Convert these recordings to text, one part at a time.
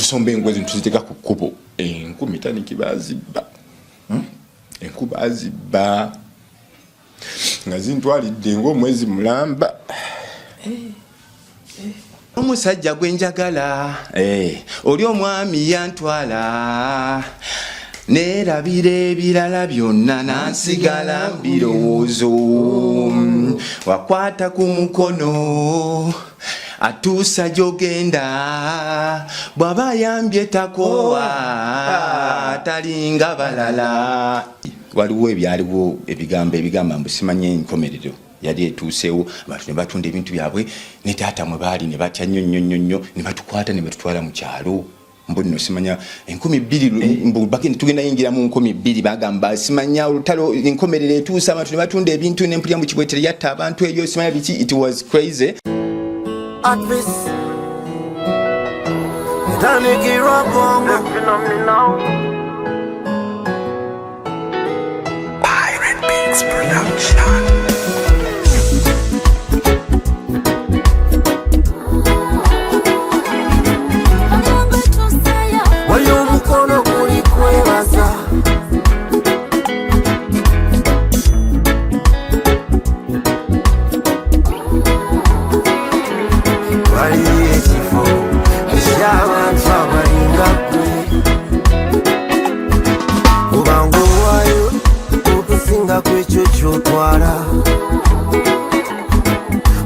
tusombe engwezi ntuziteka ku kkubo enkumi taniki bazibba enkuba azibba nga zintwalidde ng'omwezi mulamba omusajja gwenjagala oli omwami yantwala neerabira ebirala byonna nansigala mbirowoozo wakwata ku mukono atuusa gy'ogenda bw'aba ayambye takoowa talinga balala. Waliwo ebyaliwo ebigamba mbu simanye enkomerero yali etuuseewo abantu ne batunda ebintu byabwe ne taata mwe baali ne batya nnyo ne batukwata ne batutwala mu kyalo. Mbuli no simanya 2000 mbu bakini tugenda yingira mu 2000 bagamba simanya olutalo enkomerero etuusa abantu ne batunda ebintu ne mpulya mu kibwetere yatta abantu eyo simanya biki. It was crazy. At this Daniki Robongo Pirate Beats Production. Wayo mukono kuli kwebaza kwechotwala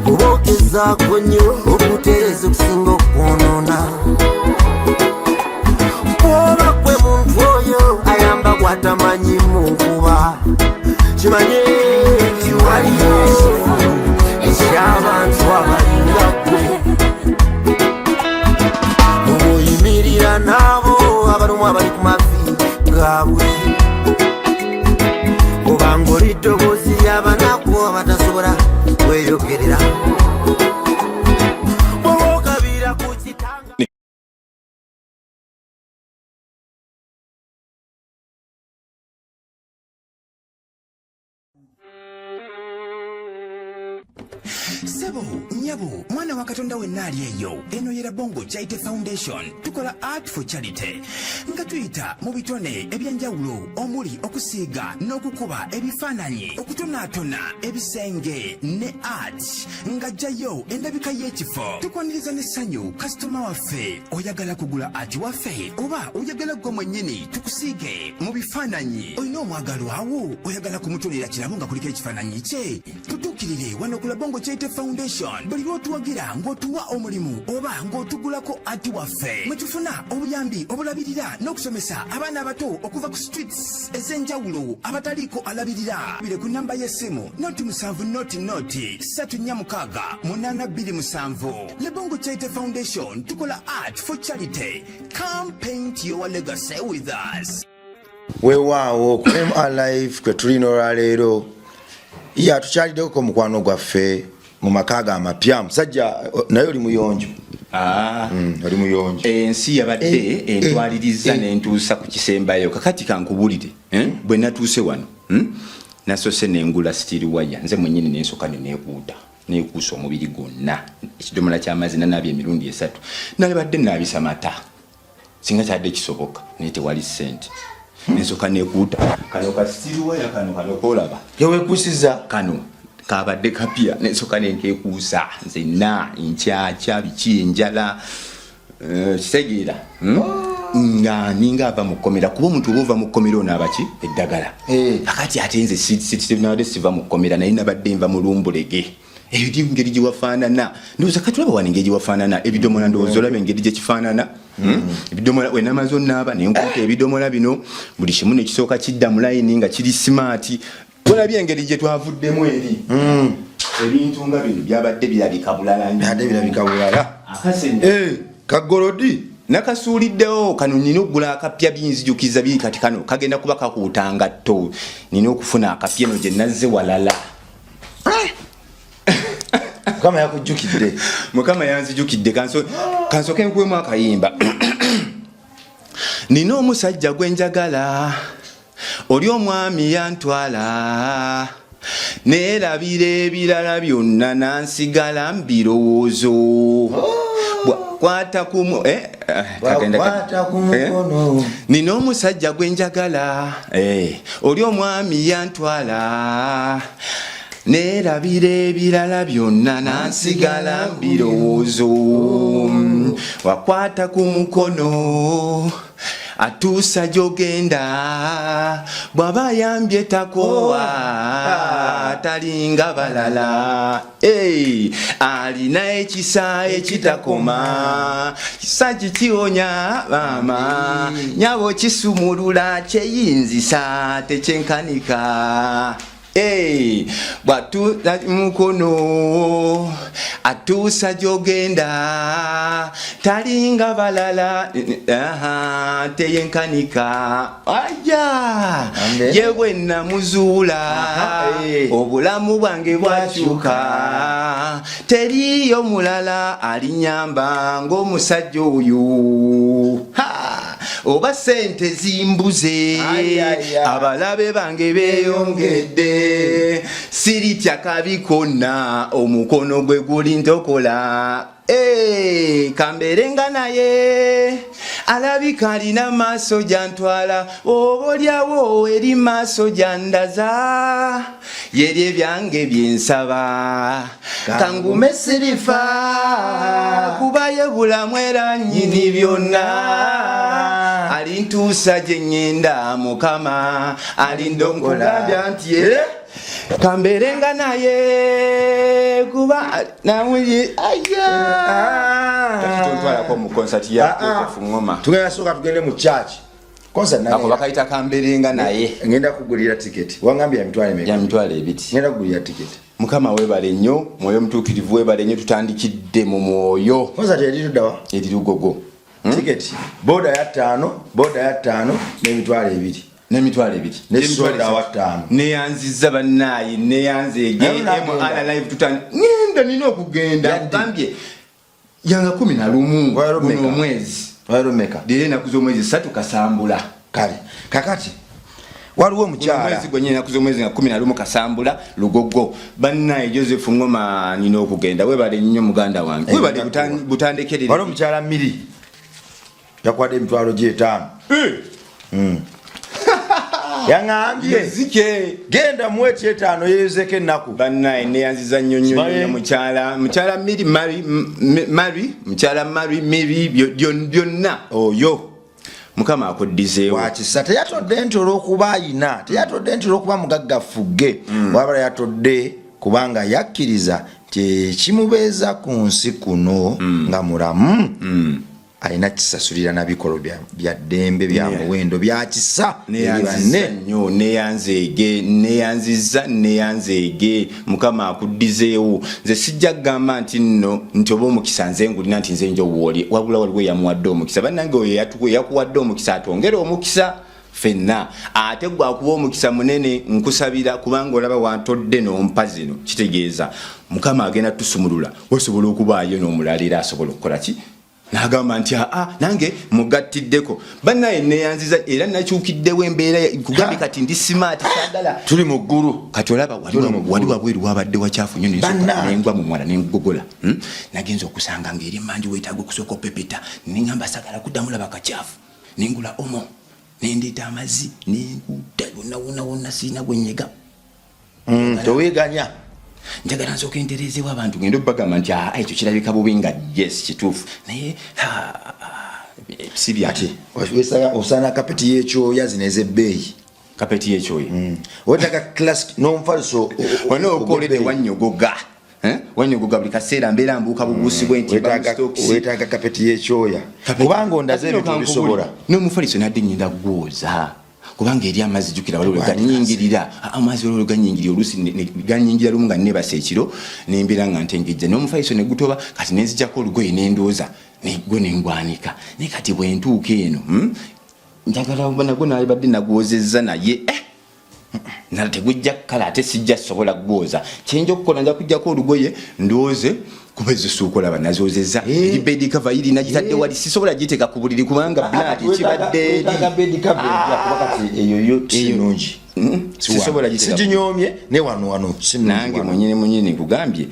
ubokeza kwenyo okuteeza okusinga okwonona oba kwe muntu oyo ayamba gwatamanyi mu nkuba kimanye nti waliyo eky'abantu abalinga gwe ng'oyimirira n'abo abalumu abali ku mavi gaabwe obangoli dobozi y'abanaku abatasobola kweyogerera obokabira ku kitanga. Sebo, nyabo, mwana wa Katonda wenna ali eyo. Eno yera Bongo Charity Foundation. Tukola art for charity. Nga tuyita mu bitone ebyenjawulo omuli okusiiga n'okukuba ebifaananyi, okutonaatona ebisenge ne art. Nga jjayo endabika y'ekifo. Tukwaniriza n'essanyu kasitoma waffe oyagala kugula art waffe oba oyagala gwe mwennyini tukusiige mu bifaananyi. Olina omwagalo awo oyagala kumutonera kirabo nga kuliko ekifaananyi kye. Tutuukirire wano ku Bongo Charity Foundation. Buli lw'otuwagira ng'otuwa omulimu oba ng'otugulako ati waffe mwe tufuna obuyambi obulabirira n'okusomesa abaana abato okuva ku streets ez'enjawulo abataliiko alabirira. Bire ku namba y'essimu noti 7 noti 346 Le Bongo Charity Foundation tukola art for charity. Come paint your legacy with us. Weewaawo ku MRlive kwe tulina olwaleero tukyaliddeko mukwano gwaffe mu makaaga amapya musajja naye oli muyonjo. Oli muyonjo. Ensi yabadde entwaliriza n'entuusa ku kisembayo kakati kankubulire bwe natuuse wano nasose n'engula steel wire nze mwennyini n'ensooka neekuusa omubiri gwonna ekidomola ky'amazzi nanaabye emirundi 3 nalibadde naabisa mata singa kyadde kisoboka naye tewali ssente n'ensooka neekuuta kano ka steel wire kano koolaba yeweekuusiza kano kabadde kapya n'ensooka nenkeekuusa nzenna nkyakya biki enjala kitegeera nga ninga ava mu kkomera kuba omuntu oba ova mu kkomera onaabaki eddagala akati ate nze nabadde siva mu kkomera naye nabadde nva mu lumbulege ebiri ngeri gye wafaanana ndowooza katulaba wano engeri gye wafaanana ebidomola ndowooza olaba engeri gye kifaanana ebidomola wenamaze onnaaba nenkuuta ebidomola bino buli kimu ne kisooka kidda mu layini nga kiri simaati olabye engeri gye twavuddemu eri ebintu nga bino byabadde birabika bulala kagolodi nakasuuliddewo kano nina okugula akapya binzijukiza biri kati kano kagenda kuba kakuuta ngatto nina okufuna akapya eno gye nazze walala. Mukama yakujjukidde. Mukama yanzijukidde kansoke nkuwemu akayimba. Nina omusajja gwenjagala oli omwami yantwala neerabira ebirala byonna nansigala mbirowoozo kwata kumu bakwata ku mukono nina omusajja gwe njagala oli omwami yantwala neerabira ebirala byonna nansigala mbirowoozo wakwata ku mukono atuusa gy'ogenda bw'aba ayambye takoowa talinga balala alina ekisa ekitakoma kisa kikiwonya maama nyabo kisumulula kyeyinzisa tekyenkanika bwatuusa mukono atuusa gy'ogenda talinga balala teyenkanika aja ye bwe namuzuula obulamu bwange bwakyuka teriyo mulala alinyamba ng'omusajja oyo oba sente zimbuze abalabe bange beeyongedde siritya kabi konna omukono gwe guli ntokola kamberenga naye alabika alina maaso gyantwala oba olyawo eri maaso gyandaza yeri ebyange byensaba kangume sirifa kubaye bulamu era nnyini byonna alintuusa gye nnyenda mukama alindongolabya nti kamberenga naye kuba namuyi tontwalako mu konsati yafungoma tugenda soka tugende mu church concert naye ako bakayita kamberenga naye ngenda kugulira ticket wangambye ya mitwale ebiti ngenda kugulira ticket mukama webale nnyo mwoyo mutuukirivu webale nnyo tutandikidde mu mwoyo concert erirudawa erirugogo ticket boda ya 5 n'emitwale ebiri nesoda wa 5 neyanziza bannayi neyanzege MR live ngenda nina okugenda gambye yanga 11 guno omwezi wairomeka dere nakuzo omwezi 3 kasambula kale kakati waliwo omukyala omwezi gwenye nakuzo omwezi nga 11 kasambula lugogo bannayi Joseph Ngoma nina okugenda webale nnyo muganda wange webale butandekerere waliwo omukyala Miri yakwade emitwalo gye 5 yangambye zike genda mwete 5 yezeke ennaku bannaye neyanziza nnyo mukyala Mary byonna oyo mukama akoddizeewo wakisa teyatodde nti olw'okuba ayina teyatodde nti olw'okuba mugaggafuge wabala yatodde kubanga yakkiriza kimubeeza ku nsi kuno nga mulamu alina kisasulira na bikolo bya ddembe bya muwendo bya kisa neyanziza mukama akuddizeewo nze sijja kugamba nti nno nti oba omukisa nze ngulina nti nze njowooli wabula waliwo yamuwadde omukisa bannange oyo yakuwadde omukisa atongera omukisa fenna ate gwakuba omukisa munene nkusabira kubanga olaba wantodde n'ompa zino kitegeeza mukama agenda tusumulula osobola okubaayo n'omulala era asobola okukola ki nagamba nti nange mugattiddeko bannaye neyanziza era nakyukiddewo embeera kugambi kati ndi smart sagala tuli mu ggulu kati olaba wali wabweru wabadde wakyafu nnyo nengwa mu mwala nengogola nagenza okusanga ng'eri manji weetaaga okusooka opepeta neŋŋamba sagala kuddamu laba kakyafu nengula omo nendeeta amazzi nenkuta wonna siina gwennyega toweeganya njagala nsooka entereezeewo abantu ngenda obbagamba nti ekyo kirabika bubi nga yes kituufu naye si byati osaana kapeti y'ekyoya zino ez'ebbeeyi kapeti y'ekyoya wetaaga classic n'omufaliso wano okoledde wanyogoga wanyogoga buli kaseera mbeera mbuuka bubuusi bwenti wetaaga kapeti y'ekyoya kubanga ondaze ebintu bisobola n'omufaliso nadde nnyinda gwoza kubanga eri amazzi jukira waliwo ganyingirira amazzi waliwo ganyingirira oluusi ganyingira lumu nga nebasa ekiro nembeera nga ntengejja n'omufaliso ne gutoba kati nenzijjako olugoye nendooza negwe nengwanika naye kati bwentuuka eno njagala nagwo nalibadde nagwozezza naye nala tegujja kukala ate sijja sobola gwoza kyenja okukola nja kujjako olugoye ndooze kuba ezisuukola banazozeza bedi cover iri nagitadde wali sisobola giteeka ku buliri kubanga blood ekibadde eyo sinungi sisobola sijinyomye ne wano nange mwenyini kugambye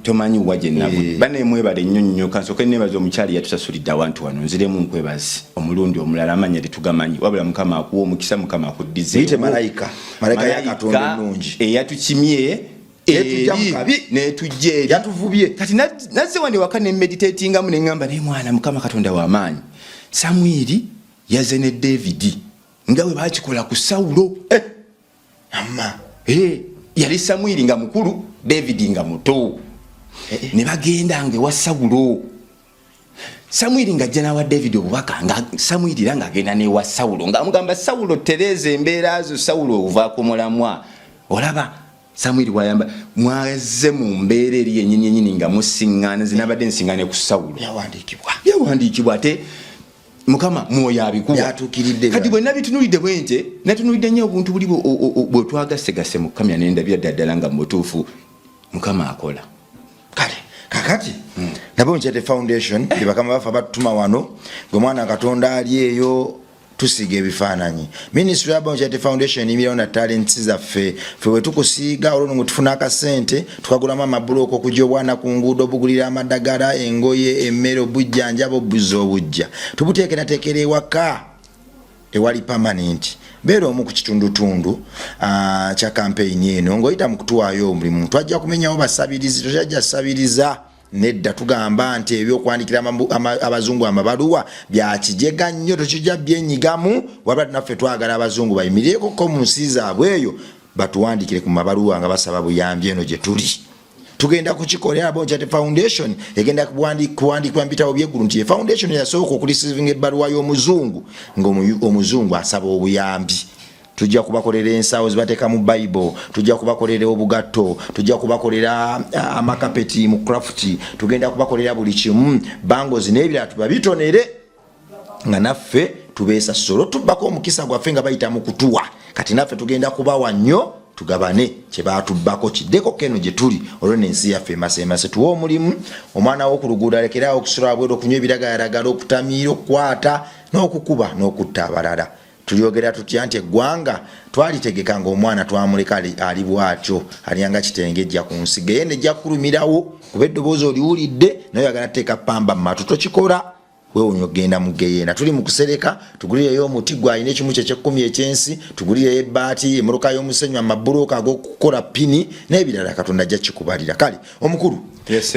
tomanyi waje nabu bane mwebale nnyonnyo kansoke nebazo omukyali yatusasulidde abantu wano nziremu nkwebazi omulundi omulala amanya tetugamanyi wabula mukama akuwa omukisa mukama akuddize yite malayika ya Katonda ennungi eyatukimye netujje yatuvubye kati nazze wandi waka ne meditatinga mu nengamba ne mwana mukama Katonda w'amaanyi Samwiri yaze ne David ngawe bakikola ku Saulo amma yali Samwiri nga mukulu David nga muto ne bagenda nge wa Saulo Samwiri nga jana wa David obubaka nga Samwiri langa agenda ne wa Saulo nga mugamba Saulo tereze embeera zo Saulo uva ku mulamwa olaba Samwiri wayamba mwaze mu mbeera eri yennyini nga musingana zinabadde nsingane ku Saulo yawandikibwa ate mukama mwoyo abikuwa yatukiridde kati bwe nabitunulidde bwente natunulidde nnyo obuntu buli bwe twagasegase mu kamya n'endabira ddala nga mutuufu mukama akola kale kakati nabo Nchete Foundation ibakama bafa batuma wano gwe mwana Katonda ali eyo tusiga ebifaananyi Ministry of Nchete Foundation imiriona talents zaffe fewe tukusiga olwo ngo tufuna akasente tukagulamu amabuloko okujja obwana ku nguudo bugulira amadagala engoye emmere obujjanjabo buzo obujja tubuteekerateekera ewaka ewali permanent beera omu ku kitundutundu kya campaign eno ng'oyita mu kutuwaayo omulimu twajja kumenyawo basabirizi tojajja sabiriza nedda tugamba nti ebyokwandikira abazungu amabaluwa byakijega nnyo tokijja byenyigamu wabula naffe twagala abazungu bayimirireko ko mu nsi zaabwe eyo batuwandikire ku mabaluwa nga basaba buyambi eno gye tuli tugenda kukikolera Nchete Foundation egenda kuwandikibwa mu bitabo by'eggulu nti foundation yasooka okulisivinga ebbaluwa y'omuzungu ng'omuzungu asaba obuyambi tujja kubakolera ensawo zibateeka mu Bible tujja kubakolera obugatto tujja kubakolera amakapeti mu craft tugenda kubakolera buli kimu bangles n'ebirala tubabitonere nga naffe tubeesa solo tubbako omukisa gwaffe nga bayita mu kutuwa kati naffe tugenda kubawa nnyo tugabane kye batubbako kiddeko keno gye tuli olwo n'ensi yaffe emasemase tuwa omulimu omwana w'okuluguudo alekeraawo okusula bwera okunywa ebiragalalagala okutamiira okukwata n'okukuba n'okutta abalala tulyogera tutya nti eggwanga twalitegeka ng'omwana twamuleka ali bw'atyo alyanga kitengejja ku nsiga ye nejja kulumirawo kuba eddoboozi oliwulidde naye oyagala teeka ppamba mu matu tokikola weewunya ogenda mu geyeena tuli mu kusereka tugulireyo omuti gwalina ekimu kye ky'ekkumi ekyensi tugulireyo ebbaati emmotoka y'omusenyu amabulooka ag'okukola pini n'ebirala Katonda ajja kikubalira kale omukulu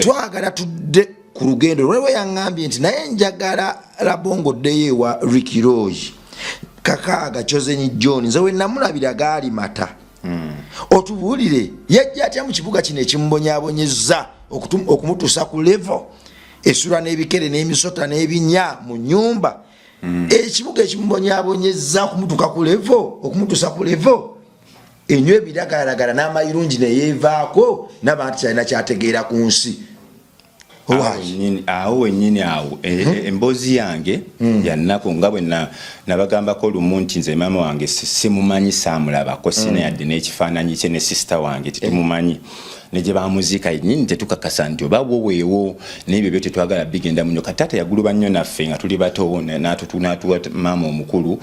twagala tudde ku lugendo lwewe yaŋŋambye nti naye njagala Labongo ddeyo ewa Ricky Roy Kakaaga Chozenyi John nze we namulabira gaali mata otubuulire yajja atya mu kibuga kino ekimbonyabonyezza okumutuusa ku level esula n'ebikere n'emisota n'ebinya mu nnyumba ekibuga ekimbonyabonyezza okumutuusa ku level enywa ebiragalalagala n'amayirungi neyeevaako n'abantu kyalina kyategeera ku nsi awo wennyini awo emboozi yange yannako nga bwe nabagambako olumu nti nze maama wange simumanyi saamulabako sina yadde n'ekifaananyi kye ne sisita wange tetumumanyi negye bamuziika yennyini tetukakasa nti oba weewo n'ebyo byo tetwagala bigenda munnyo kataata yaguluba nnyo naffe nga tuli bato n'atuwa maama omukulu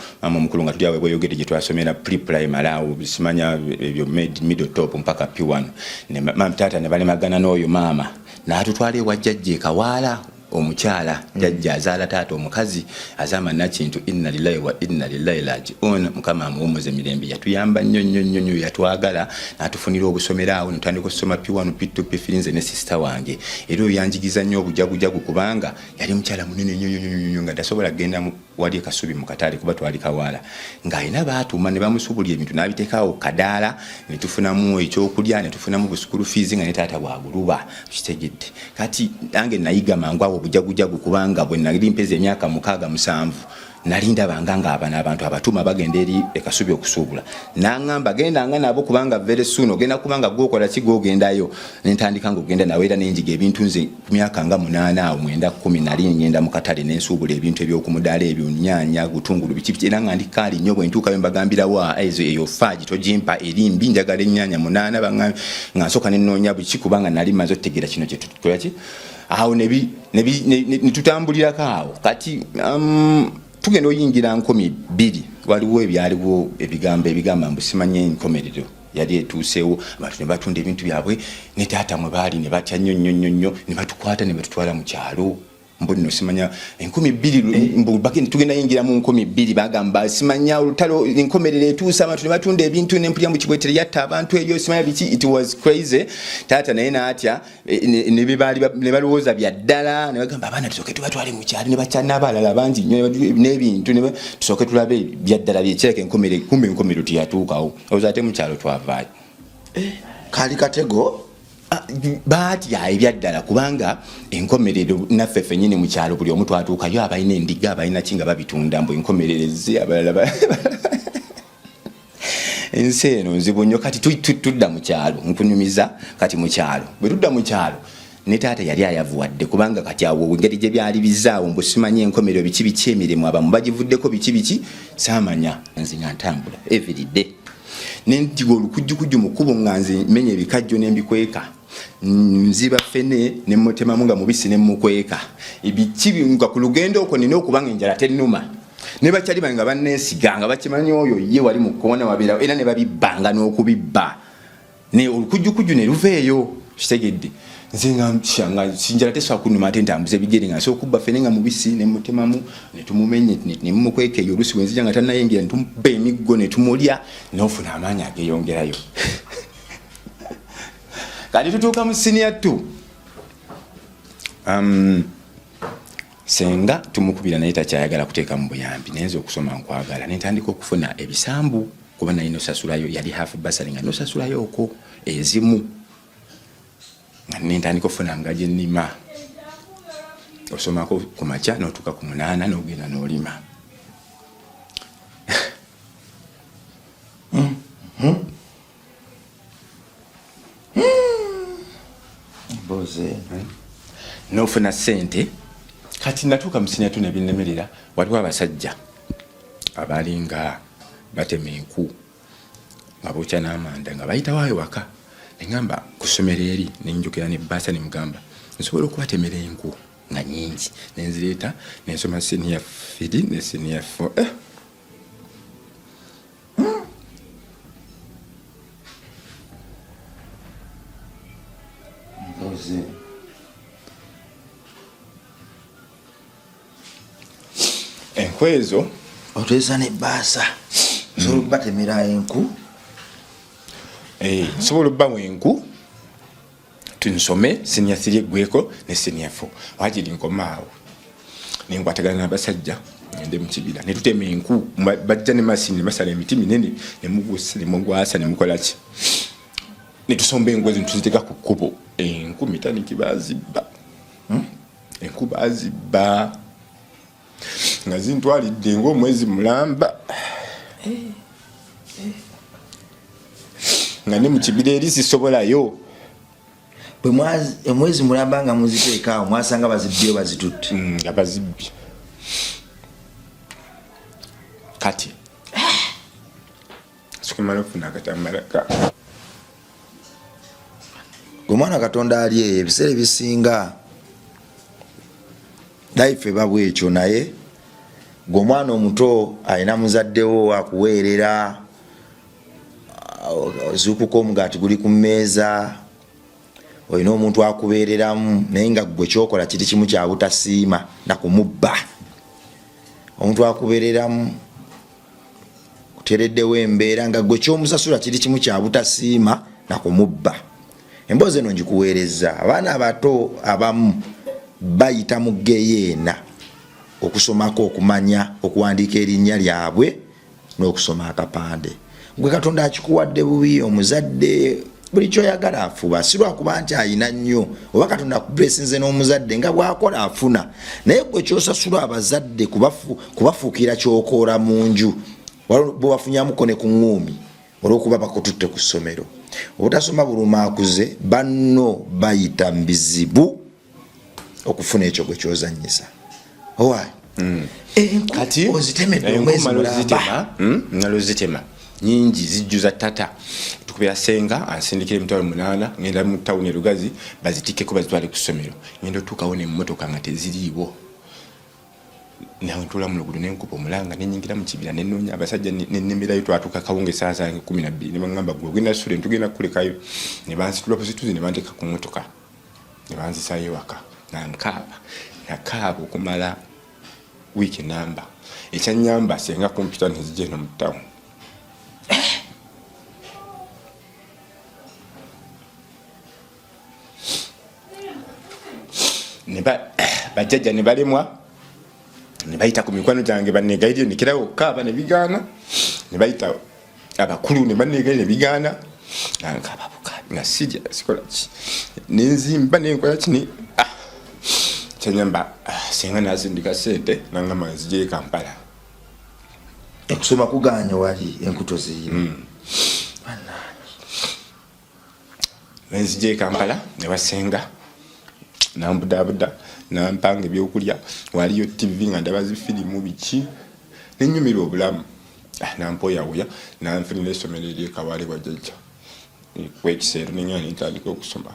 nga tuli awe bweyogere gye twasomera pre-primary awo simanya ebyo middle top mpaka P1 ne maama taata ne balemagana n'oyo maama n'atutwala ewa jjajja Kawaala omukyala jjajja azaala taata omukazi azama nakintu inna lillahi wa inna ilaihi raji'un mukama amuwumuze emirembe yatuyamba nnyo yatwagala n'atufunira obusomero awo netutandika okusoma P1 P2 P3 nze ne sister wange era oyo yanjigiza nnyo obujagujagu kubanga yali mukyala munene nnyo nga tasobola kugenda wali ekasubi mu katale kuba twali Kawaala ng'alina baatuuma ne bamusuubulira ebintu n'abiteekaawo kadaala ne tufunamu ekyokulya ne tufunamu busukulu fees nga ne taata bwaguluba kitegedde kati nange nayiga mangu awo bujagujagu kubanga bwe nali mpeze emyaka 6-7 nalinda banga abana abantu abatuma bagenda eri ekasubi okusuubula nangamba genda nga nabo kubanga very soon ogenda kubanga gwokola kigogendayo nentandika ngogenda nawe era nenjiga ebintu nze kumyaka nga 8 awo 9-10 nali ngenda mu katale nensuubula ebintu eby'okumudala ebyo nyanya gutungulu biki era nga ndikali nnyo bwe ntuuka mbagambira wa ezo faaji tojimpa eri mbi njagala ennyanya 8 banga ngasoka nenoonya biki kubanga nali maze otegeera kino kye tukola ki awo ne tutambulirako awo kati tugenda oyingira 200 waliwo ebyaliwo ebigamba mbu simanye enkomerero yali etuuseewo abantu ne batunda ebintu byabwe ne taata mwe baali ne batya nnyo ne batukwata ne batutwala mu kyalo mbuli no simanya 200 mbu bakini tugenda yingira mu 200 bagamba simanya olutalo enkomerero etuusa abantu ne batunda ebintu n'empulya mu kibwetere yatta abantu eyo simanya biki. It was crazy. Taata naye n'atya ne balowooza bya ddala ne bagamba abaana tusooke tubatwale mu kyalo ne bakyana abalala bangi nnyo n'ebintu ne tusooke tulabe bya ddala byekyereka enkomerero kumbe enkomerero teyatuukawo olowooza ate mu kyalo twavaayo kali katego batya ebyaddala kubanga enkomerero naffe ffennyini mu kyalo buli omu twatuukayo abalina endiga abalina kinga babitunda mbu enkomerereze abalala ensi eno nzibu nnyo kati tudda mu kyalo nkunyumiza kati mu kyalo bwe tudda mu kyalo ne taata yali ayavuwadde kubanga kati awo engeri gye byali bizaawo mbu simanye enkomerero biki emirimu abamu bagivuddeko biki saamanya nze nga ntambula everyday nentiga olukujjukujju mu kkubo nga nze menya ebikajjo n'embikweka nziba fene ne mutemamu nga mubisi ne mukweka ebikibi nga ku lugendo okwo nina okubanga enjala tennuma ne bakyali bange nga banneesiga nga bakimanyi oyo ye wali mu kkoona wabeera era ne babibbanga n'okubibba ne olukujjukujju ne luveeyo kitegedde nze nga sinjala tesobola kunnuma ate ntambuza ebigere nga nsobola okubba fene nga mubisi ne mutemamu ne tumumenye ne mumukweka eyo oluusi bwenzija nga tannayingira ne tumubba emiggo ne tumulya n'ofuna amaanyi ageeyongerayo kati tutuuka mu senior 2 senga tumukubira naye takyayagala kuteeka mu buyambi nayenza okusoma nkwagala nentandika okufuna ebisambu kuba naye nosasulayo yali half basari nga nosasulayo okwo ezimu nentandika okufuna nga gyennima osomako ku makya notuuka ku 8 n'ogenda n'olima nofuna sente kati natuuka musinya tu nebinnemerera waliwo abasajja abalinga batema enku nga bokya n'amanda nga bayitawaayo waka neŋŋamba ku ssomero eri nenjukira ne baasa ne mugamba nsobola okubatemera enku nga nyingi nenzireeta nensoma senior 3 ne senior 4 enkwezo otweza ne baasa nsobola okubatemera enku nsobola obbamu enku tunsome senior 3 eggweko ne senior 4 wagiri nkomaawo nenkwatagana n'abasajja ngende mu kibira ne tutema enku bajja ne masini ne basala emiti minene ne mugwasa ne mukolaki ne tusomba enku ezo tuziteeka ku kkubo enku mitaniki bazibba enku bazibba nga zintwalidde ng'omwezi mulamba nga ne mu kibira eri sisobolayo omwezi mulamba nga muziteekaawo mwasanga bazibbyeyo bazitutte nga bazibbye kati sikumala okufuna akatambalaka omwana katonda ali eyo ebiseera ebisinga life eba bwekyo naye gweomwana omuto alina muzaddewo akuweerera ozuukuka omugaati guli ku mmeeza olina omuntu akubeereramu naye nga gwe kyokola kiri kimu kyabutasiima nakumubba omuntu akubeereramu kutereddewo embeera nga gwe kyomusasula kiri kimu kyabutasiima nakumubba emboozi eno ngikuweereza abaana abato abamu bayita mu geyeena okusomako okumanya okuwandiika erinnya lyabwe n'okusoma akapande gwe katonda akikuwadde bubi omuzadde buli kyoyagala afuba si lwakuba nti ayina nnyo oba katonda akubulesinze n'omuzadde nga bwakola afuna naye gwe kyosasula abazadde kubafuukira kyokoola mu nju bwebafunyamuko ne ku ŋŋuumi olw'okuba bakututte ku ssomero obutasoma buluma akuze banno bayita mu bizibu okufuna ekyo gwe kyozanyisa owaayi kati ozitemedde omwezi mulamba nalozitema nyingi zijjuza tata tukubira senga ansindikira emitwalo 8 ngenda mu tawuni e Lugazi bazitikkeko bazitwale ku ssomero ngenda otuukawo n'emmotoka nga teziriiwo nawe ntula mu luguudo nenkupa omulanga nenyingira mu kibira nenoonya abasajja nennemerayo twatuuka kawunga essaawa zange 12 ne baŋŋamba gwe ogenda sule ntugenda kukulekayo ne bansitula posituzi ne banteeka ku mmotoka ne banzisayo ewaka nakaaba okumala wiiki namba ekyanyamba senga kompyuta nezijja eno mu ttawuni bajjajja ne balemwa ne bayita ku mikwano gyange banneegayirire nekirawo okukaaba ne bigaana ne bayita abakulu ne banneegayirire ne bigaana nankababuka nga sijja sikola ki nenzimba nenkola kini kyanyamba senga nazindika sente nangamba nzigye Kampala okusoma kuganya wali enkuto ziri nzigye Kampala ne basenga nambudabuda nampanga ebyokulya waliyo TV nga ndaba zifirimu biki nenyumira obulamu nampoyawuya nanfunira essomero eryekawale bwajjajja kwekiseero nenyani ntandika okusoma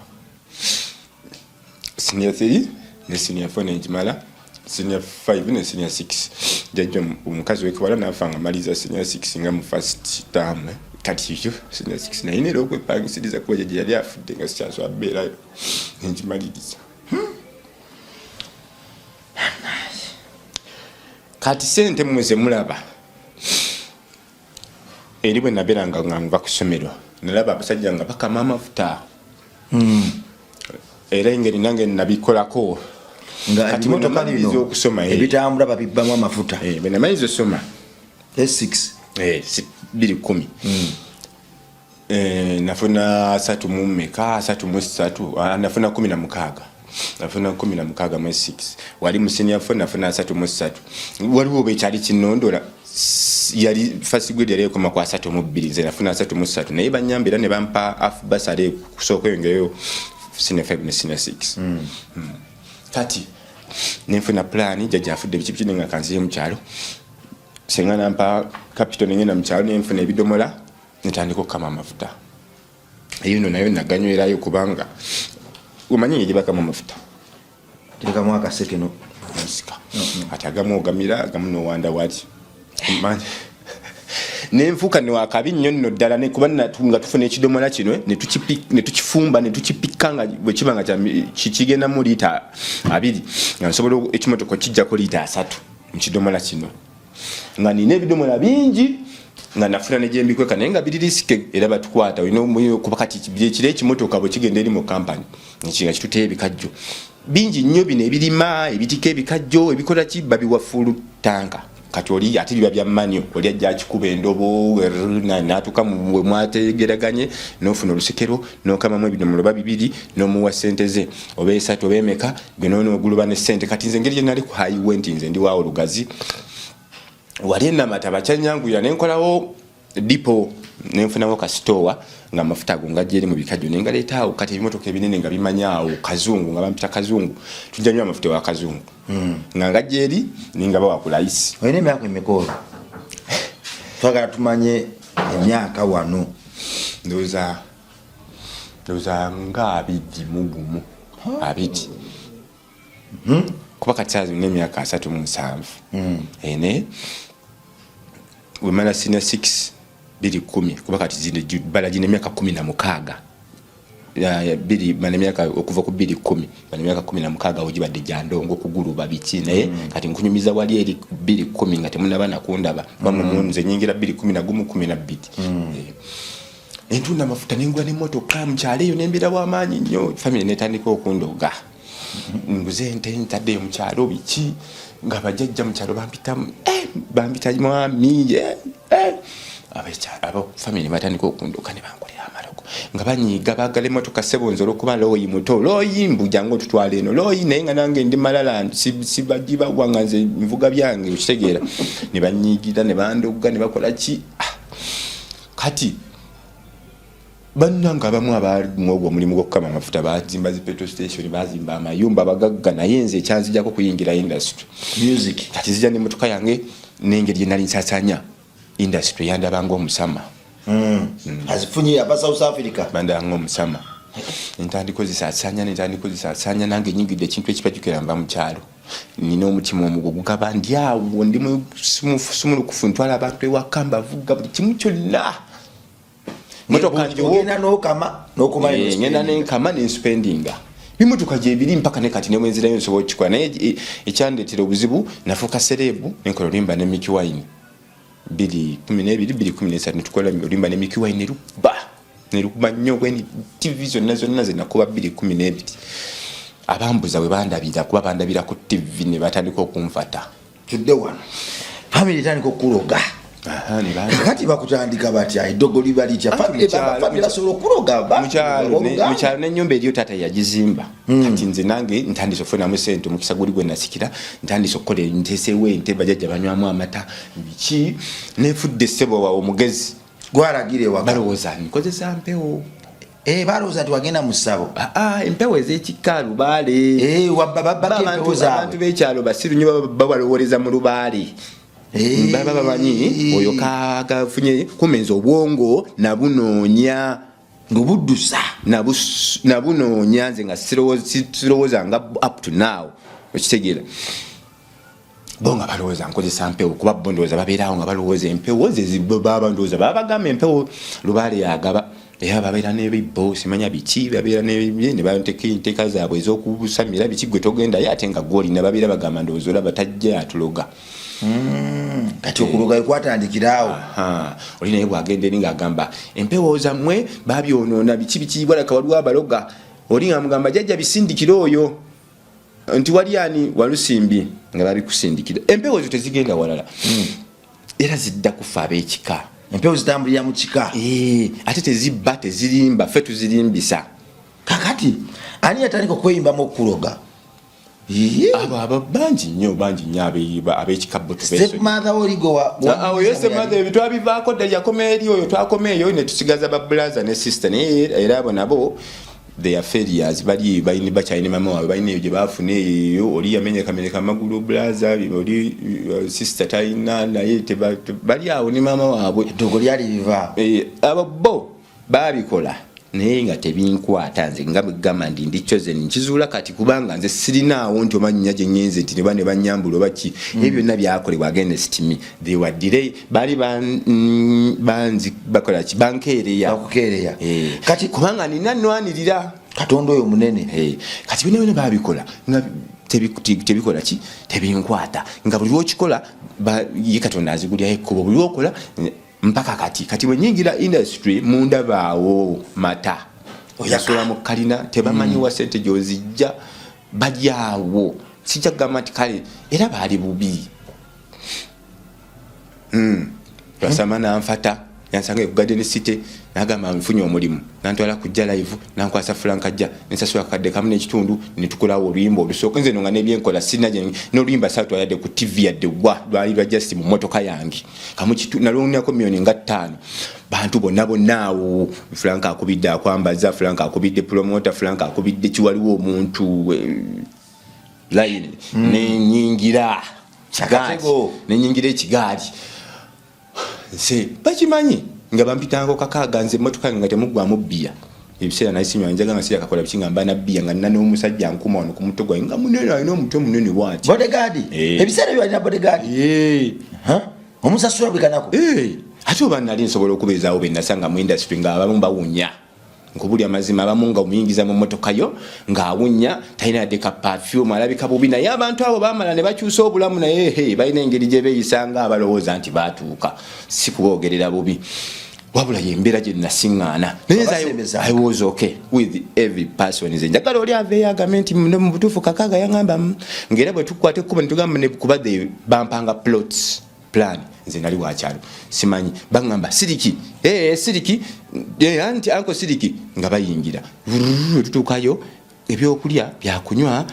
senior 3 ne senior 4 nenjimala senior 5 ne senior 6 jajja omukazi wekawala nafanga maliza senior 6 nga mu first term kati ekyo senior 6 naye nera okwepangisiriza kuba jajja yali afudde nga sikyasobola beerayo nenjimaliriza kati sente muze mulaba eri bwe nabeeranga nga nva ku ssomero nalaba abasajja nga bakama amafuta era engeri nange nabikolako kati motoka niriza okusoma ebitambula babibbamu amafuta bwe namaliriza osoma S6 210 nafuna 3 mu mmeka 3 mu 3 nafuna 16 nafuna 16 mu 6 wali mu senior 4 nafuna 3 mu 3 waliwo bekyali kinondola yali first grade yali ekoma kwa 3 mu 2 nze nafuna 3 mu 3 naye banyambira ne bampa afu basale kusooka yongeyo senior 5 ne senior 6 kati nenfuna plan jajja afudde biki nga kanziye mu kyalo senga nampa capital nengenda mu kyalo nenfuna ebidomola netandika okukama amafuta eyo nno nayo naganywerayo kubanga umanyi ngye bakama amafuta tika mwaka sekeno nsika ati agamu ogamira agamu nowanda wati nenfuuka ne wakabi nnyo nno ddala nekuba natunga tufuna ekidomola kino ne tukifumba ne tukipikka nga bwe kiba nga kigenda mu liita 2 nga nsobola ekimotoka kijjako liita 3 mu kidomola kino nga nina ebidomola bingi nga nafuna nejembikweka naye nga biri risike era batukwata olina kuba kati kire ekimotoka bwe kigenda eri mu kampani nga kituteye ebikajjo bingi nnyo bino ebirima ebitika ebikajjo ebikola ki babiwafulu tanka kati oli ate biba bya manyo oli ajja akikuba endobo n'atuuka we mwategeraganye n'ofuna olusekero n'okamamu ebidomola oba 2 n'omuwa ssente ze oba 3 oba emeka gwe n'onooguluba ne ssente kati nze engeri gye nali ku highway nti nze ndi waawo lugazi wali enamata bakyanyanguya nenkolawo dipo nenfunawo kasitowa nga amafuta ago ngajja eri mu bikajjo nengaleetaawo kati ebimotoka ebinene nga bimanyaawo kazungu nga bampita kazungu tujja nnyo amafuta wa kazungu nga ngajja eri ninga bawa ku layisi olina emyaka emikolo twagala tumanye emyaka wano ndowooza nga 21 kuba kati saazi nina emyaka 37 ene wemala sina 6 210 kuba kati zine bala jine emyaka 16 biri bana emyaka okuva ku 210 bana emyaka 16 ojibadde jandongo kuguluba biki naye kati nkunyumiza wali eri 210 nga temunaba nakundaba bamunze nyingira 211 entunda mafuta nengula ne motoka mkyale yo nembira wa maanyi nnyo family netandika okundoga nguze ente ntadde mu kyalo biki nga bajjajja mu kyalo bampita mwami abo family batandika okunduka ne bankolera amaloko nga banyiga bagala emmotoka Sebonzi olwokuba looyi muto looyi mbujangu tutwala eno looyi naye nga nange ndi malala sibagiba wanganze nvuga byange okitegeera ne banyigira ne bandoga ne bakola ki kati bannanga abamu abali mwogwo mulimu gw'okukama amafuta bazimba zi petrol station bazimba amayumba bagagga naye nze ekyanzijjako kuyingira industry music kati zijja n'emmotoka yange n'engeri gye nali nsasanya industry yandabanga omusama azifunye aba South Africa bandanga omusama ntandiko zisasanya nange nyingidde ekintu ekipajukira nva mu kyalo nina omutima omugugu gaba ndi awo ndi sumulukufu ntwala abantu ewakamba vuga buli kimu kyonna motoka ngenda n'okumanya ngenda nenkama nenspendinga bimotoka gyebiri mpaka ne kati nemwenzirayo nsobola okukikola naye ekyandeetera obuzibu nafuuka serebu nenkola olimba ne Mickey Wine 2012-2013 netukola olimba ne Mickey Wine nerukuba nnyo kweni TV zonna zenakuba 2012 abambuza we bandabira kuba bandabira ku TV ne batandika okunfata tudde wano family tandika okuloga kati bakutandika batya eddogo liba litya family solo okuloga mukyalo n'ennyumba eriyo taata yagizimba kati nze nange ntandise okufunamu sente omukisa guli gwe nasikira ntandise okukola nteesewo ente bajajja banywamu amata biki nefudde ssebo wawe omugezi gwalagire waka balowooza nkozesa mpewo balowooza nti wagenda mu ssabo empewo ez'ekika lubaale abantu b'ekyalo basiru nnyo babalowooleza mu lubaale baba bamanyi oyo kagafunye kumenza obwongo nabunoonya ngobuddusa nabunoonya nze nga sirowooza nga up to now okitegeera bo nga balowooza nkozesa mpewo kuba bo ndowooza babeerawo nga balowooza empewo zebaba ndowooza baba bagamba empewo lubaale yagaba era babeera n'ebibbo simanya biki babeera ne bateeka zaabwe ez'okubusamira biki gwe togendayo ate nga gwolina babeera bagamba ndowooza olaba tajja atuloga kati okuloga kwatandikiraawo oli naye bwagenda eri ng'agamba empewo zammwe babyonoona biki bwalaka waliwo abaloga oli nga mugamba jjajja bisindikira oyo nti wali ani walusimbi nga babikusindikira empewo zo tezigenda walala era zidda kufa ab'ekika empewo zitambulira mu kika ate tezibba tezirimba ffe tuzirimbisa kakati ani yatandika okweyimbamu okuloga abo bangi nnyo ab'ekika stepmother bitwabivaako ddala yakoma eri oyo twakoma eyo ne tusigaza babulaza ne sister naye era abo nabo they are failures bali bakyalina mama waabwe balina eyo gye baafuna eyo oli yamenyekamenyeka amagulu blaza oli sister talina naye bali awo ne mama waabwe eddogo lyali liva abo bo babikola naye nga tebinkwata nze nga bwegamba ndi chosen nkizuula kati kubanga nze sirinaawo nti omanyinya gye ngenze nti ne banyambula oba ki ebyo byonna byakolebwa against me they were delay bali banzi bakola ki bankeereya kati kubanga nina nnwanirira katonda oyo munene kati bino babikola nga tebikola ki tebinkwata nga buli lwokikola ye katonda azigulyayo ekkubo buli lwokola mpaka kati wenyingira industry mundabaawo mata oyasula mu kalina tebamanyi wa sente gyozijja balyawo sijja kugamba nti kale era baali bubi twasama nanfata yansanga ku Garden City nagamba nfunye omulimu nantwala kujja live nankwasa frank ajja nsasula kadde kamu n'ekitundu netukolawo oluyimba olusooka nze nonga nebyenkola sina gye n'oluyimba saatu yadde ku TV yadde lwali lwa just mu motoka yange kamu kitu nalonako milioni nga 5 bantu bonna awo frank akubidde akwambaza frank akubidde promoter frank akubidde kiwaliwo omuntu line nenyingira ekigaali nse bakimanyi nga bampitango kakaaga nze motoka nga temugwamu bbiya ebiseera naye sinywa njaga nga sirya kakola biki nga mba na bbiya nga nina n'omusajja nkuma wano ku mutwe gwange nga munene alina omutwe munene bwati bodegaadi ebiseera ebyo alina bodegaadi omusasula bwekanako ate oba nali nsobola okubeezaawo bennasanga mu industry nga abamu bawunya nkubuli amazima abamu nga omuyingiza mu motoka yo ng'awunya talina yadde ka perfume alabika bubi naye abantu abo baamala ne bakyusa obulamu naye balina engeri gye beeyisanga abalowooza nti baatuuka si kuboogerera bubi wabula yembeera gye nasiŋŋaana I was okay with every person nze njagala oli aveeyo agambe nti mu butuufu kakaaga yaŋŋamba ng'era bwe tukwata ekkuba ne tugamba ne kuba bampanga plots plan nze nali wakyalo simanyi baŋŋamba siriki siriki anti anko siriki nga bayingira tutuukayo ebyokulya byakunywa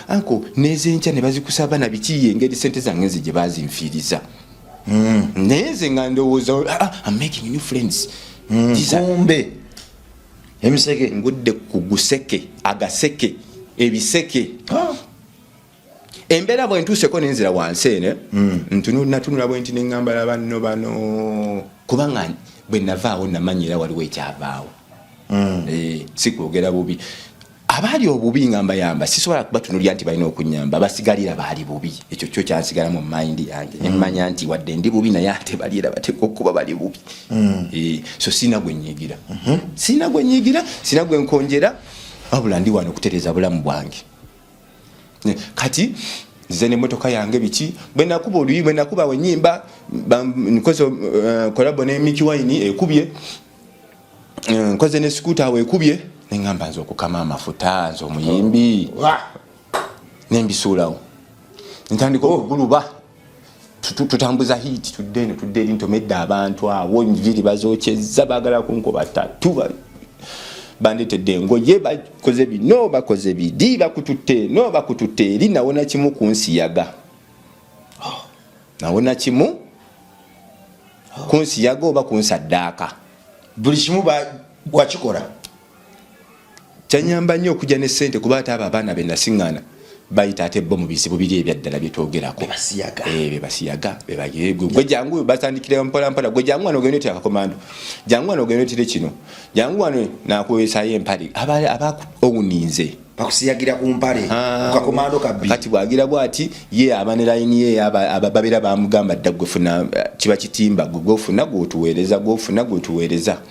anko nezenkya ne bazikusaba na biki engeri sente zange nze gye bazinfiiriza naye nze nga ndowooza I'm making new friends kumbe emiseke ngudde ku guseke agaseke ebiseke embeera bwe ntuuseko nenzira wansi ene natunula bwe nti neŋŋambala bano kubanga bwe navaawo namanyira waliwo ekyavaawo si kwogera bubi abali obubi ngamba yamba sisobola kubatunulya nti balina okunyamba basigalira bali bubi ekyo kyo kyansigala mu mind yange emmanya nti wadde ndi bubi naye ate balira bateka okuba bali bubi so sina gwenyigira sina gwenyigira sina gwenkonjera wabula ndi wano okutereza bulamu bwange kati nze n'emmotoka yange biki bwe nakuba oluyi bwe nakuba wenyimba nkoze kolabo ne Mickey Wine ekubye nkoze ne scooter ekubye nengamba nzo okukama amafuta nzo omuyimbi nembisuulawo ntandika okuguluba tutambuza hit tudde eri ntomedde abantu awo enviri bazokyezza baagala kunkuba ttatu bandetedde engoye bakoze bino bakoze bidi bakututte no bakututte eri nawona kimu kunsiyaga nawona kimu kunsiyaga oba kunsaddaaka buli kimu bwakikola kyanyamba nnyo okujja ne ssente kuba ate abo abaana be nasiŋŋaana bayita ate bo mu bizibu biri ebyaddala byetwogerako bebasiyaga gwe jangu batandikira mpolampola gwe jangu wano ogenda otira akakomando jangu wano ogenda otire kino jangu wano nakuweesayo empale owuninze bakusiyagira ku mpale ku kakomando kabbi kati bwagira bwati ye abane line ye babeera bamugamba dda gwefuna kiba kitimba gwofuna gwotuweereza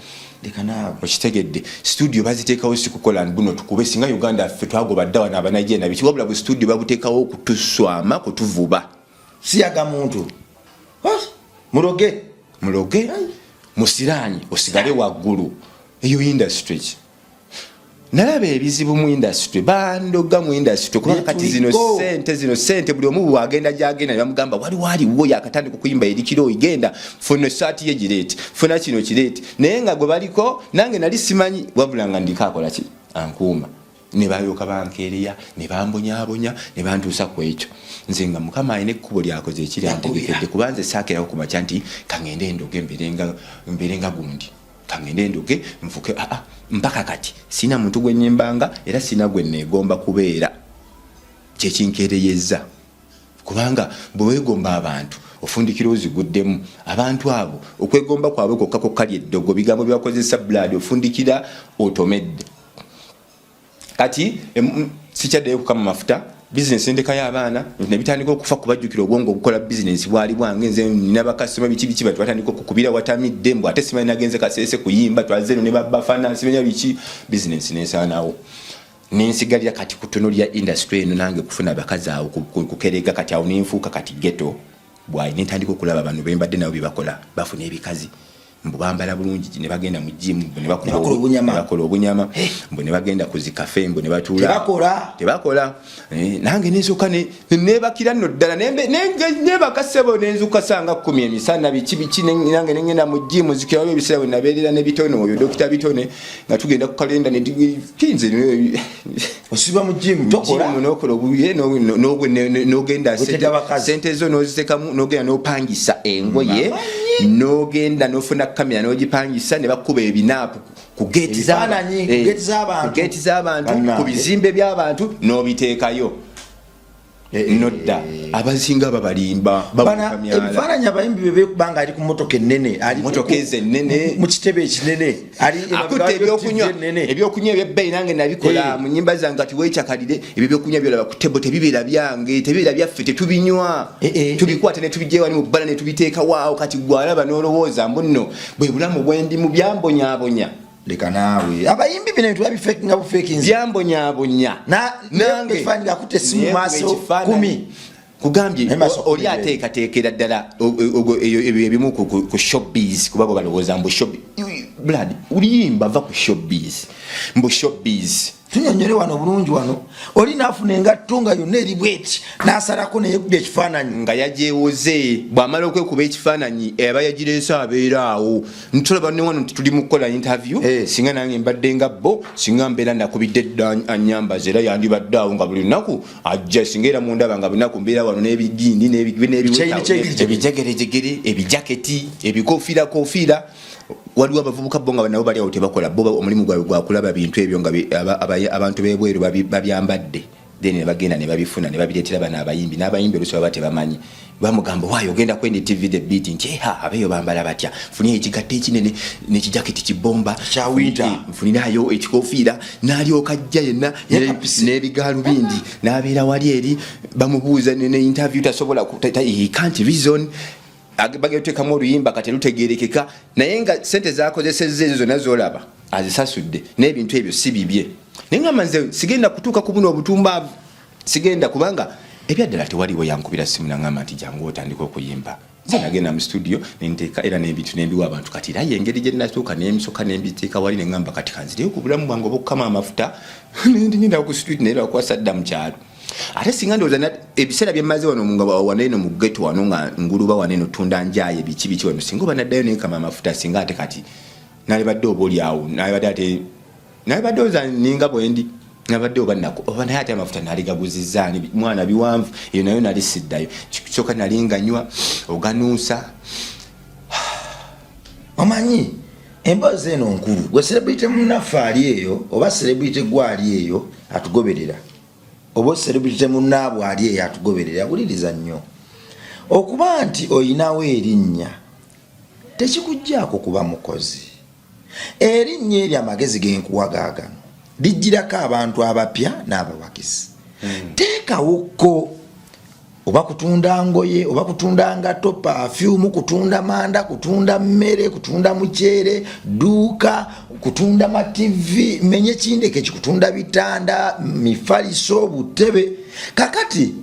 dekanaabo okitegedde studio baziteekawo sikukola buno tukube singa Uganda ffe twagoba dda wana abanajenda biki wabula bu studio babuteekawo okutuswama kutuvuba siyaga muntu muloge musirani osigale waggulu eyo industry nalaba ebizibu mu industry bandoga mu industry kuba kati zino sente buli omu bwagenda gyagenda bamugamba waliwo yakatandika okuyimba erikiro igenda funa saati ye gireti funa kino kireti naye nga gwe baliko nange nali simanyi wabula nga ndikakola ki ankuuma ne bayoka bankeereya ne bambonyabonya ne bantuusa ku ekyo nze nga mukama alina ekkubo lyakoze ekiri antegekedde kuba nze saakerawo ku makya nti kangende endoge mberenga gundi kangende endoge nfuke mpaka kati sina muntu gwenyimbanga era sina gwenneegomba kubeera kyekinkereyeza kubanga bwe weegomba abantu ofundikira oziguddemu abantu abo okwegomba kwabwe kokkakokkalya eddogo bigambo byakozesa blood ofundikira otomedde kati sikyaddeyo kukama mafuta business ndeka y'abaana nebitandika okufa kubajjukira obwongo obukola business bwali bwange nze nina bakasoma biki batu batandika okukubira watamidde mbw ate simanyi nagenze kaseese kuyimba twazeno ne babafana simenya biki business nensaanawo nensigalira kati kutunulya industry eno nange kufuna bakazi awo kukerega kati awo nenfuuka kati ghetto bwayi nentandika okulaba bano bembadde nabo byebakola bafuna ebikazi mbu bambala bulungi ne bagenda mu gym mbu ne bakola obunyama mbu ne bagenda ku zikafe mbu ne batuula tebakola nange nenzuka nebakira nno ddala nebakasebo nenzuka sanga 10 emisana biki nange nengenda mu gym zikirawo ebiseera bwe nabeerera ne bitone oyo Dr. Bitone nga tugenda ku kalenda ne kinze osiba mu gym tokola nokola obuye nogenda sente zo nozitekamu nogenda nopangisa engoye nogenda nofuna kamera nogipangisa ne bakuba ebinapu ku gate z'abantu ku bizimbe by'abantu nobiteekayo nodda abazinga babalimba ebifaananyi abayimbi bebekubanga ali ku motoka ennene motoka ennene mu kitebe ekinene akutte ebyokunywa ebyebbeyi nange nabikola mu nnyimba zange kati weekyakalire ebyo byokunywa byolaba ku tebo tebibeera byange tebibeera byaffe tetubinywa tubikwata ne tubijeewani mu bbala ne tubiteekawaawo kati gwalaba n'olowooza mbuno bwe bulamu bwendi mu byambonyaabonya leka naawe abayimbi bino bintu babifeki nga bufeki nze byambonyaabonya nange ekifaananyi akutte essimu maaso 10 kugambye oli ateekateekera ddala ebimu ku showbiz kuba bwe balowooza mbu blood uliyimba va ku showbiz mbu showbiz tunyonyole wano bulungi wano oli naafuna engatto nga yonna eri bweti n'asalako neyekubya ekifaananyi nga yajewoze bw'amala okwekuba ekifaananyi aba yagireese abeera awo ntulaba ne wano tuli mu kukola interview singa nange mbadde nga bo singa mbeera nakubidde dda anyambaza era yandibadde awo nga buli lunaku ajja singa era mundaba nga bunaku mbeera wano n'ebigindi ebijegerejegere ebijaketi ebikofiira waliwo abavubuka bo nga nabo bali awo tebakola bo omulimu gwabwe gwakulaba bintu ebyo nga abantu b'ebweru babyambadde then ne bagenda ne babifuna ne babiretera bana abayimbi n'abayimbi oluso baba tebamanyi bamugamba waayo ogenda kwendi TV the beat nti abeyo bambala batya funye ekigatte ekinene ne kijaketi kibomba kya winter funinayo ekikofiira n'alyoka ajja yenna n'ebigalu bindi n'abeera wali eri bamubuuza ne interview tasobola he can't reason bageteekamu oluyimba kati lutegeerekeka naye nga sente zakozesezza ezo zonna zolaba azisasudde n'ebintu ebyo si bibye naye nga manze sigenda kutuuka ku buno obutumba sigenda kubanga ebyaddala tewaliwo yankubira simu nangamba nti jangu otandika okuyimba nze nagenda mu studio nenteeka era n'ebintu nembiwa abantu kati era engeri gye nnatuuka n'emisoka nembiteeka wali nengamba kati kanzireyo ku bulamu bwange obukukama amafuta ndigenda ku street naye lwakwasa dda mu kyalo ate singa ndowooza ebiseera byemmaze wano waneeno mu ghetto wano nga nguluba waneeno tunda njaye biki wano singa oba naddayo nekama amafuta singa ate kati nalibadde oba oli awo nalibadde oza ninga bwendi nabadde oba naye ate amafuta naligaguzizzaani mwana biwanvu eyo nayo nali siddayo kikyoka nali nganywa oganuusa omanyi emboozi eno nkulu gwe celebrity munnaffe ali eyo oba celebrity gwe ali eyo atugoberera oba celebrity munnaabwe ali eyo atugoberera wuliriza nnyo okuba nti oyinawo erinnya tekikugjaako kuba mukozi erinnya eri amagezi genkuwagaagano lijjirako abantu abapya n'abawagizi teekawokko oba kutunda ngoye oba kutunda ngato perfume kutunda manda kutunda mmere kutunda muceere duuka kutunda ma TV menye kindeke kikutunda bitanda mifaliso butebe kakati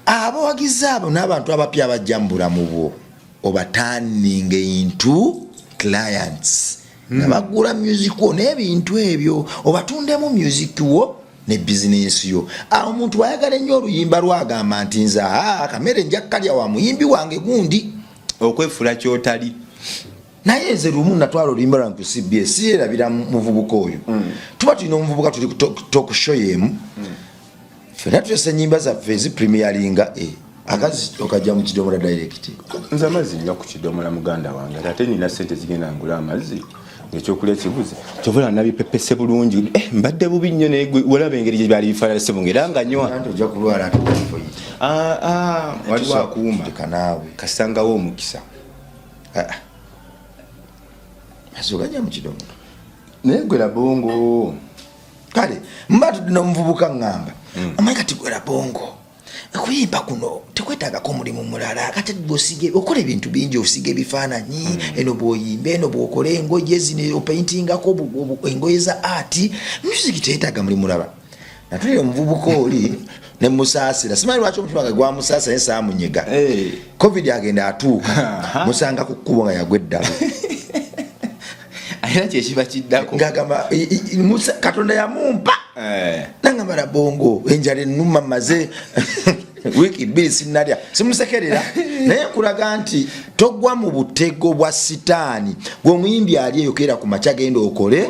abawagizi abo n'abantu abapya abajja mu bulamu bwo obaturning into clients nabagula music wo n'ebintu ebyo obatundemu music wo ne business yo awo omuntu wayagala ennyo oluyimba lwagamba nti nze kamere njakkalya wa muyimbi wange gundi okwefula kyotali naye nze lumu natwala oluyimba lwange ku CBS erabira muvubuka oyo tuba tulina omuvubuka tuli talk show yemu fena tulese ennyimba zaffe ezipremieringa akazi okajja mu kidomola direct nze amazzi nja ku kidomola muganda wange ate nina sente zigenda ngula amazzi ekyokulya kibuze kyovola nabipepese bulungi mbadde bubi nnyo naye walaba engeri gye byali bifaanana ssebo ng'era nga nywa ojja kulwala ate waliwo akuuma kasangawo omukisa azogajja mu kidomola naye gwera bongo kale mba tudina omuvubuka ngamba amanyi kati gwera bongo okuyimba kuno tekwetaagako mulimu mulala kati bw'osige okola ebintu bingi osiga ebifaananyi eno bw'oyimba eno bw'okola engoye zino opaitingako engoye za art music teetaaga mulimu mulala natulira omuvubuka oli ne musaasira simanyi lwaki omutima gwe gwamusaasira naye saamunyega covid agenda atuuka musanga ku kkubo nga yagwa eddalo era kyekiba kiddako ngagamba katonda yamumpa nangambala bongo enjala ennuma maze wiiki bbiri sinnalya simusekerera naye nkulaga nti togwa mu butego bwa sitaani gweomuyimbi ali eyo keera ku makya genda okole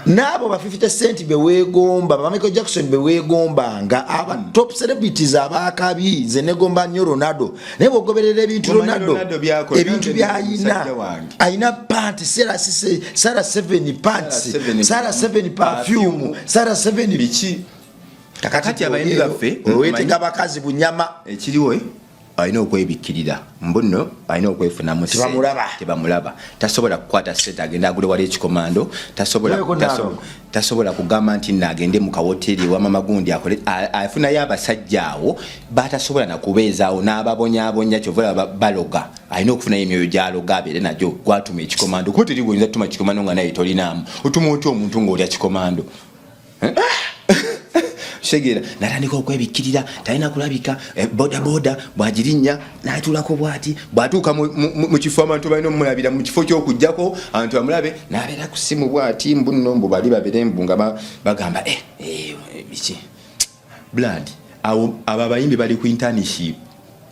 n'abo ba 50 cent beweegomba ba Michael Jackson beweegombanga aba top celebrities abakabi nze negomba nnyo Ronaldo naye bwogoberera ebintu Ronaldo ebintu byayina ayina panti Sara 7 pants Sara 7 perfume Sara 7 biki kakati abayimbi baffe owetega bakazi bunyama ekiriwo alina okwebikkirira mbuno alina okwefunamu tebamulaba tasobola kukwata sente agenda agule wali ekikomando tasobola kugamba nti nagende mu kawoteri wa mama gundi akole afunayo abasajja awo batasobola nakubeezaawo n'ababonyaabonya kyovola baloga alina okufunayo emyoyo gyaloga abeere najyo gwatuma ekikomando kuba teri gwoyinza tuma kikomando nga naye tolinaamu otuma otya omuntu ng'olya kikomando segera natandika okwebikkirira talina kulabika boda bwagirinnya natulako bwati bwatuuka mu kifo abantu balina omulabira mu kifo ky'okujjako abantu bamulabe nabeera ku ssimu bwati mbunombu bali babere mbu nga bagamba biki blood abo abayimbi bali ku internship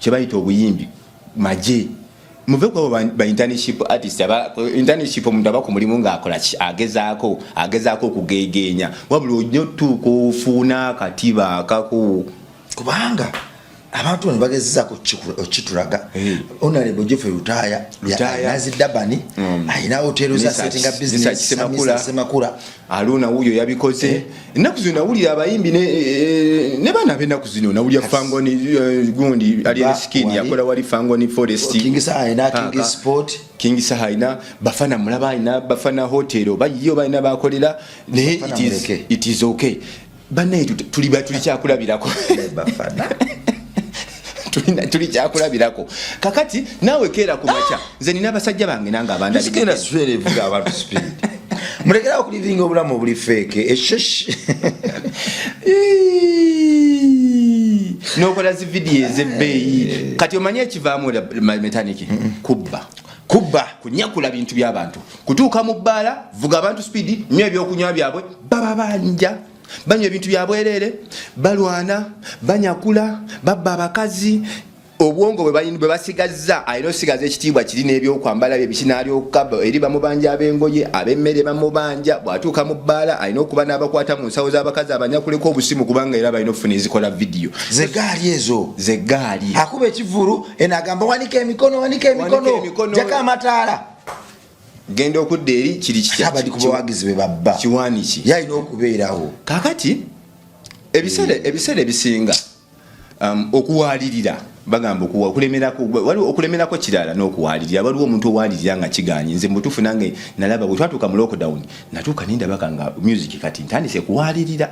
kye bayita obuyimbi maje muve kwa ba internship artist internship omuntu aba ku mulimu ng'akola agezaako okugegenya wabula onnyo tuuka ofuna akatiba akaku kubanga abantu ne bagezezako okitulaga Honorable Geoffrey Lutaya Nazidabani ayina hotelo za setting up business Semakula aluna huyo yabikoze ennaku zino nawulira abayimbi ne bana b'ennaku zino nawulira Fangoni gundi ali skin yakola wali Fangoni Forest King Sahina King Sport King Sahina bafana mulaba ina bafana hotelo bayiyo bayina bakolera ne it is okay bane tuli kyakulabirako bafana tuli kyakulabirako kakati nawe kera ku macha nze nina abasajja bange nanga abanda bigenda swere vuga abantu speed mulekera okulivinga obulamu buli fake eshesh nokola zi video ezebbeeyi kati omanye ekivaamu metaniki kubba kunyakula bintu by'abantu kutuuka mu bbaala vuga abantu speed nnyo ebyokunywa byabwe baba banja banywa ebintu byabwerere balwana banyakula babba abakazi obwongo bwe basigazza ayino sigaza ekitiibwa kiri n'ebyokwambala bye bikinaalyoka eri bamubanja ab'engoye ab'emmere bamubanja bw'atuuka mu bbaala ayina okuba n'abakwata mu nsawo z'abakazi abanyakuleko obusimu kubanga era balina okufuna ezikola vidiyo zegaali ezo zegaali akuba ekivulu enagamba wanika emikono jaka amataala genda okudda eri kiri abali ku bawagizi be babba kiwaaniki yalina okubeerawo kakati ebiseera ebisinga okuwalirira bagamba okulemerako kirala n'okuwalirira waliwo omuntu owalirira nga kiganye nze mutuufu nange nalaba bwe twatuuka mu lockdown natuuka nindabaka nga music kati ntandise kuwalirira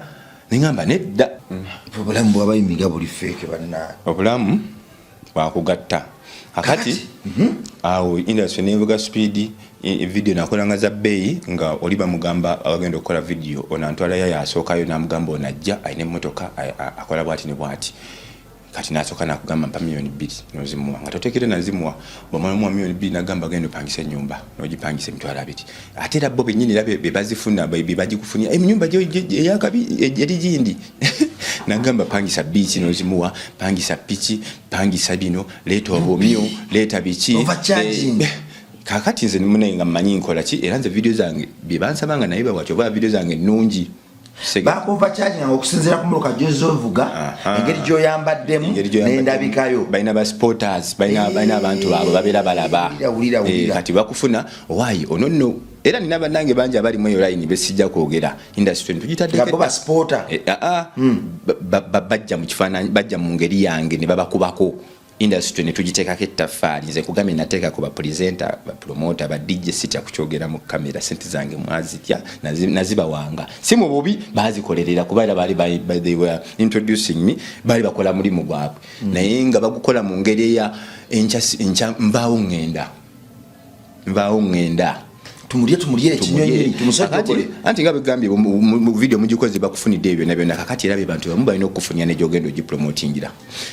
nengamba nedda obulamu bwabayimiga buli feeke bannaye obulamu bwakugatta akati awo industry nevuga speed video nakolanga za bbeeyi nga oli bamugamba agenda okukola video onantwalayo yasookayo namugamba onajja ayina emmotoka akola bwati ne bwati kati nasooka nakugamba mpa $2 million nozimuwa nga totekere nazimuwa bwamalamu $2 million nagamba genda opangisa ennyumba nogipangisa emitwalo 2 ate era bo bennyini era bebazifuna bebagikufunia enyumba eyakabi eri gindi nagamba pangisa bichi nozimuwa pangisa pichi pangisa bino leeta obumyo leeta biki kakati nze nimunaye nga mmanyi nkola ki era nze video zange byebansabanga naye bawatyo oba video zange nnungi bakuva charging okusinzira ku muluka gyozovuga engeri gyoyambaddemu n'endabikayo balina ba supporters balina abantu baabwe babeera balaba kati bakufuna owaayi ononno era nina bannange bangi abali mu eyo line besijja kwogera industry tugitaddeko ba supporter bajja mu kifaananyi bajja mu ngeri yange ne babakubako industry ne tugiteekako ettaffaali nze kugambe nateeka ku bapresenter bapromota ba DJ sitya kukyogera mu kamera sente zange mwazitya nazibawanga si mu bubi bazikolerera kuba era bali they were introducing me bali bakola mulimu gwabwe naye nga bagukola mu ngeri ya encha mbaawo ngenda tumulye ekinyonyi tumusajjokole anti nga begambye mu video mugikoze bakufunidde ebyo nabyo nakakati era bantu bamu balina okufunya n'egyogendo gipromotingira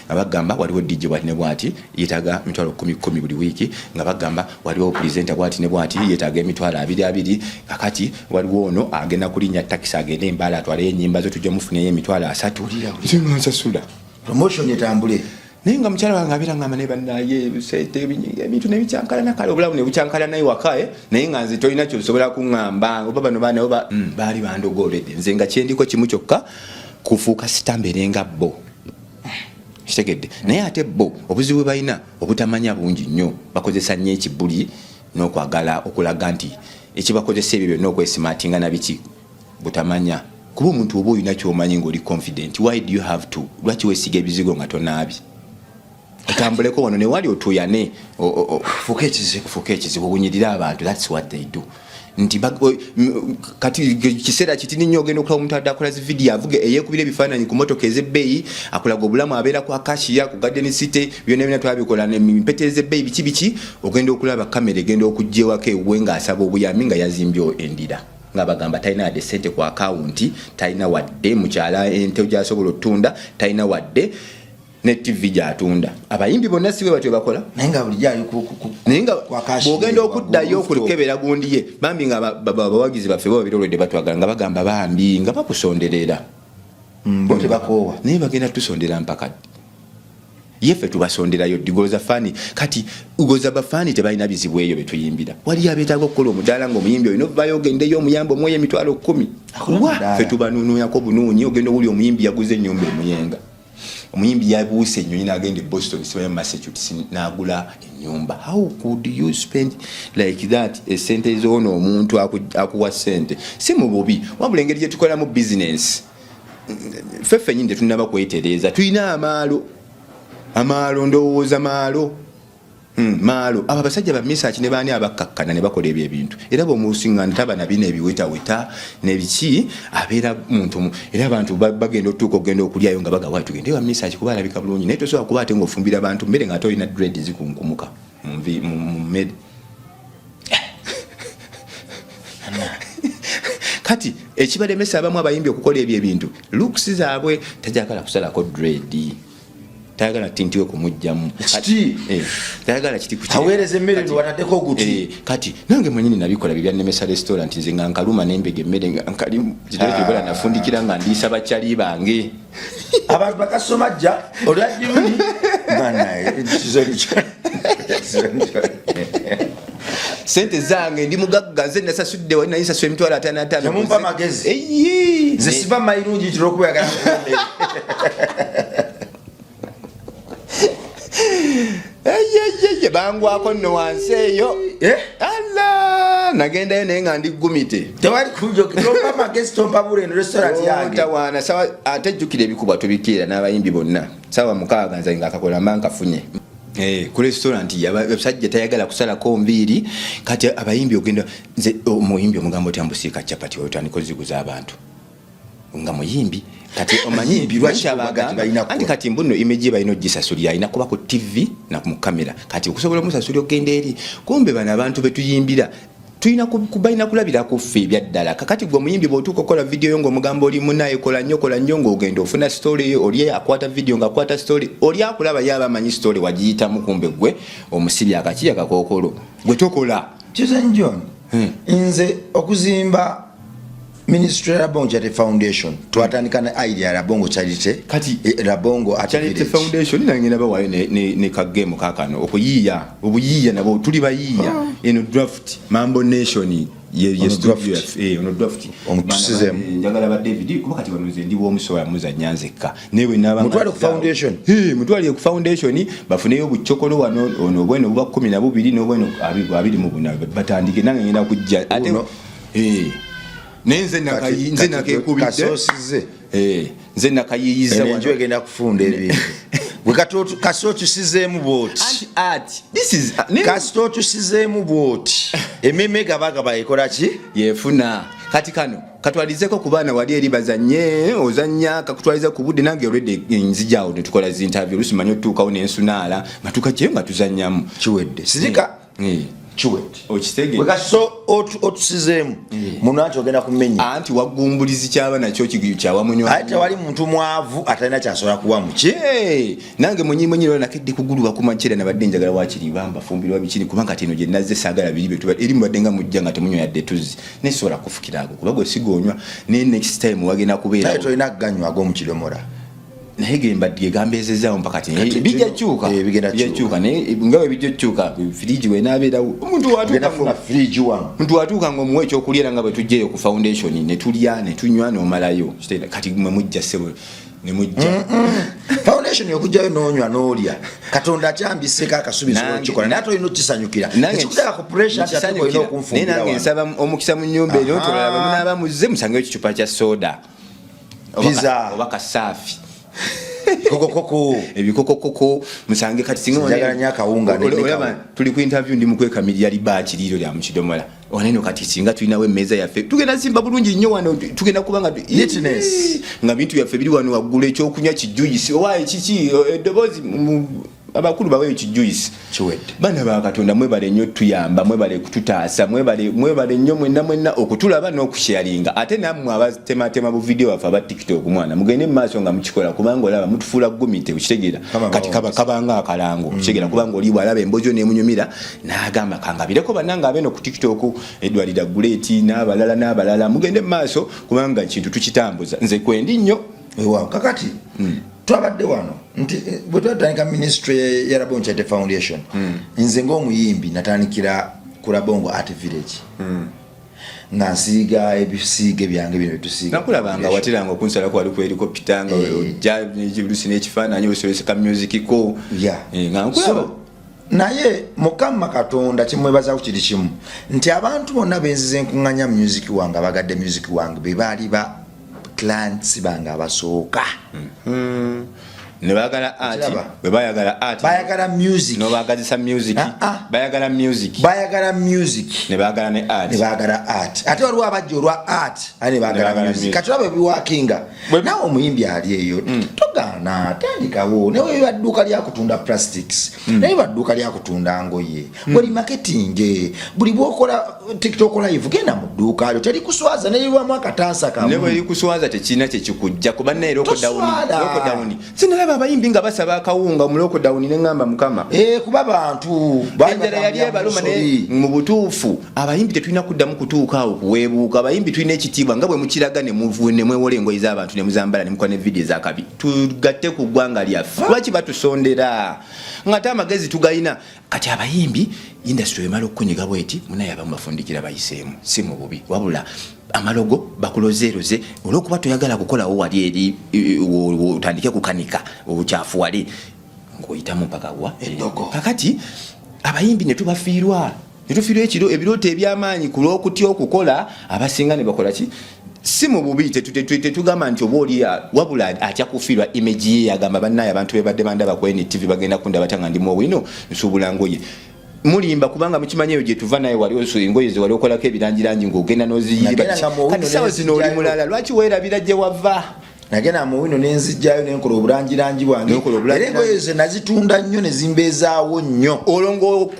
nga bagamba waliwo DJ bwati ne bwati yetaga emitwalo 10 buli wiki nga bagamba waliwo presenter bwati ne bwati yetaga emitwalo 2 kakati waliwo ono agenda kulinya taxi agenda embala atwale enyimba zo tujja mufunya emitwalo 3 nsasula promotion etambule ninga mchala wange abira ngama ne bannaye sete ebintu nebikyankala nakale obulamu ne bukyankala naye wakaye naye nga nze tolina kyosobola kuŋŋamba oba bano baana oba baali bandogolede nze nga kyendiko kimu kyokka kufuuka sitamberenga bo kitegedde naye ate bo obuzibu balina obutamanya bungi nnyo bakozesa nnyo ekibuli n'okwagala okulaga nti ekibakozesa ebyo byonna okwesimatinga nabiki butamanya kuba omuntu oba olina kyomanyi ng'oli confident why do you have to lwaki weesiga ebizigo nga tonaabi otambuleko wano newali otuyane fuka ekizibu obunyirira abantu that's what they do nti kati kiseera kitini nnyo ogenda okulaba omuntu adde akola zi video avuge eyeekubira ebifaananyi ku motoka ez'ebbeeyi akulaga obulamu abeera ku akashiya ku garden city byonna byonna twabikola empete ez'ebbeeyi biki ogenda okulaba kamera egenda okujja ewaka ewuwe ng'asaba obuyambi nga yazimbye endira nga bagamba talina wadde sente ku akawunti talina wadde mukyala ente gyasobola otunda talina wadde ne TV gyatunda abayimbi bonna siwe batwe bakola nenga bulijali bwogenda okuddayo okulekebera gundiye bambi nga bawagizi baffe bo birolwedde batwagala nga bagamba bambi nga bakusonderera bote bakowa naye bagenda tusondera mpaka yefe tubasonderayo digoza fani kati ugoza bafani tebalina bizibu eyo betuyimbira wali abetaaga okukola omudaala ng'omuyimbi olina okuvayo ogendeyo omuyambo omwoyo emitwalo 10 fe tubanuunuyako bunuunyi ogenda owuli omuyimbi yaguze ennyumba emuyenga omuyimbi yabuuse ennyonyi n'agenda e Boston sibayo Massachusetts n'agula ennyumba. How could you spend like that esente z'ono omuntu akuwa sente? Si mu bubi wabula engeri gye tukolamu business ffeffe nyinde tunaba kwetereeza tulina amaalo ndowooza maalo abo abasajja ba misaki ne baani abakkakkana ne bakola ebyo ebintu era bw'omusiŋŋaana taba na bino ebiwetaweta n'ebiki abeera muntu era abantu bagenda otuuka okugenda okulyayo nga bagawa tugende wa misaki kuba alabika bulungi naye tosobola kuba ate ng'ofumbira abantu mbere ng'ate olina dread zikunkumuka mu mmere. Kati ekibalemesa abamu abayimbi okukola ebyo ebintu looks zaabwe tajagala kusalako dread tayagala tintiwe kumujjamu tayagala kiti aweereza emmere watadeko oguti kati nange mwenyini nabikola bibya Nemesa restaurant nze nga nkaluma n'embega emmere nga nkali jidebala nafundikira nga ndiisa bakyali bange abantu bakasomajja olwajjuni sente zange ndi mugagga nze nasasudde wali nayisasula emitwalo 55 temumpa magezi nze siba mayirungi kitira okubagala bangwako nno wansi eyo alla nagendayo naye nga ndiggumite tewali kujokitompa magezi tompa buleno restaurant yange tawaana sawa ate jjukira ebikubwa tubikiira n'abayimbi bonna sawa 6 nze nga akakola mankafunye ku restaurant abasajja tayagala kusalako nviiri kati abayimbi ogenda nze omuyimbi omugambo tyambusiika chapati otandika oziguza abantu nga muyimbi kati omanyi andi kati mbuno image balina ogisasulira alina kuba ku TV na ku kamera kati okusobola omusasulira ogenda eri kumbe bana abantu betuyimbira tulina kubalina kulabira ku ffe ebyaddala kakati gwe omuyimbi bw'otuuka okola video yo ng'omugambo oli munaye kola nnyo ng'ogenda ofuna story oli akwata video ng'akwata story oli akulaba yaba amanyi story wagiyitamu kumbe gwe omusibi akakiya kakookolo gwe tokola Jason John nze okuzimba Ministry ya Rabongo Charity Foundation twatandika na idea ya Rabongo Charity kati Rabongo Charity Foundation nangena bawayo ne kagemo kakano okuyiya obuyiya nabo tuli bayiya eno draft Mambo Nation ye studio ono draft omutusizemu njagala ba David kuba kati banuze ndi bw'omusoya muza nyanzeka newe naba mutwale ku foundation mutwale ku foundation bafuneyo buchokolo wano ono bweno buba 12 n'obweno abiri mu buna batandike nange ngenda kujja ate nenze nakayinze nakekubite kasosize nze nakayiyiza wanjo egenda kufunda ebintu bwe katoto kasotu sizemu boti this is kasotu sizemu boti ememe gabaga bayekola ki yefuna kati kano katwalizeko ku baana wali eri bazanye ozanya kakutwaliza ku budde nange already nzijawo ne tukola zi interview lusimanyo tukawo n'ensunaala matuka kyenga tuzanyamu kiwedde sizika chiwet okitege wekaso otusizemu muno ati ogenda kumenya anti wagumbulizi kyaba nakyo kigiyu kyawa munywa ate wali muntu mwavu atalina kyasobola kuwa muki nange munyiro nakedde kugulwa kumachera nabadde njagala wakiri bamba fumbirwa bikini kubanga tino gye nazze sagala biri betu eri mbadde nga mujja nga temunywa yadde tuzi nesobola kufukirago kubago sigonywa ne next time wagenda kubeera taito ina ganywa ago mu kidomora nahege mbadde gambezezaawo mpaka tino bijja chuka ne ngawe bijja chuka fridge we nabeera omuntu watuka na fridge wangu muntu watuka ngo muwe ekyokulira nga bwe tujjeyo ku foundation ne tulya ne tunywa n'omalayo kati mwe mujja sebo ne mujja foundation yokujjayo n'onywa n'olya katonda kyambiseka akasubizo kikola nato ino kisanyukira ekikutaka ku pressure atako ino okunfumbira nange nsaba omukisa mu nyumba eno tolaba munaba muzze musangeyo ekicupa kya soda oba kasaafi kokoko ebikokoko musange kati singa njagala nyaka unga olaba tuli ku interview ndi mukweka miliyari bachi liro lya mukidomola oneno kati singa tulinawe meza yaffe tugenda simba bulungi nnyo wano tugenda kubanga neatness nga bintu yaffe biri wano waggula ekyokunywa kijuyisi owaye kiki edobozi abakulu bawe ekijuyisi kiwedde bana ba Katonda mwebale nnyo tuyamba mwebale kututaasa mwebale nnyo mwenna okutulaba n'okusharinga ate nammwe abatematema bu video afa ba TikTok mwana mugende maaso nga mukikola kubanga olaba mutufuula gumite ukitegeera kati kabanga akalango ukitegeera kubanga oli bwalaba embojo n'emunyumira n'agamba kangabireko bananga abeno ku TikTok Edward Great n'abalala mugende maaso kubanga kintu tukitambuza nze kwendi nnyo ewa kakati twabadde wano nti bwe twatandika Ministry ya Rabongo Charity Foundation nze ng'omuyimbi natandikira ku Rabongo Art Village nga nsiiga ebisiige byange bino bitusiiga nakulabanga wateranga okunsala kwali ku helicopter nga ojja n'ekirusi n'ekifaananyi osoleseka music ko nga nkulaba naye Mukama Katonda kimwebaza ku kiri kimu nti abantu bonna benzize nkuŋŋanya music wange abagadde music wange be baali ba clients bange abasooka ne bagala art bwe bayagala music no bagazisa music bayagala music ne bagala ne art ate waliwo abajja olwa art ane bagala music kati olaba ebiwakinga nawe omuyimbi ali eyo togaana tandikawo newe badduuka lya kutunda plastics naye badduuka lya kutunda ngoye buli marketing buli bwokola TikTok live genda mu dduuka lyo teri kuswaza neyiwamu akatansa kamu ne bwe kuswaza tekina kyekikujja kuba naye loko down sinalaba abayimbi nga basaba akawunga mu lockdown ne ngamba Mukama kuba bantu enjala yali ebaluma ne mu butuufu abayimbi tetulina kuddamu kutuuka awo kuweebuuka abayimbi tulina ekitiibwa nga bwe mukiraga ne mwewole engoye z'abantu ne muzambala ne mukola ne video z'akabi tugatte ku ggwanga lyaffe lwaki batusondera ngate amagezi tugayina kati abayimbi industry emala okukunyiga bweti munaye abamu bafundikira bayiseemu si mu bubi wabula amalogo bakulozeeroze olwokuba toyagala kukolawo wali eri otandike kukanika obukyafu wali ng'oyitamu mpaka wa kakati abayimbi ne tubafiirwa ekiro ebirooto eby'amaanyi ku lw'okutya okukola abasinga ne bakola ki si mu bubi tetugamba nti oba oli wabula atya kufiirwa image ye yagamba bannaye abantu be badde bandaba ku NTV bagenda kundaba tanga ndi muwino nsuubula ngoye mulimba kubanga mukimanyi eyo gye tuva naye wali oso engoye ze wali okolako ebirangirangi ng'ogenda n'oziyiba kati sawa zino oli mulala lwaki weerabira gye wava nagenda mu wino nenzijjayo nenkola obulangirangi bwange era engoye ze nazitunda nnyo ne zimbeezaawo nnyo olwo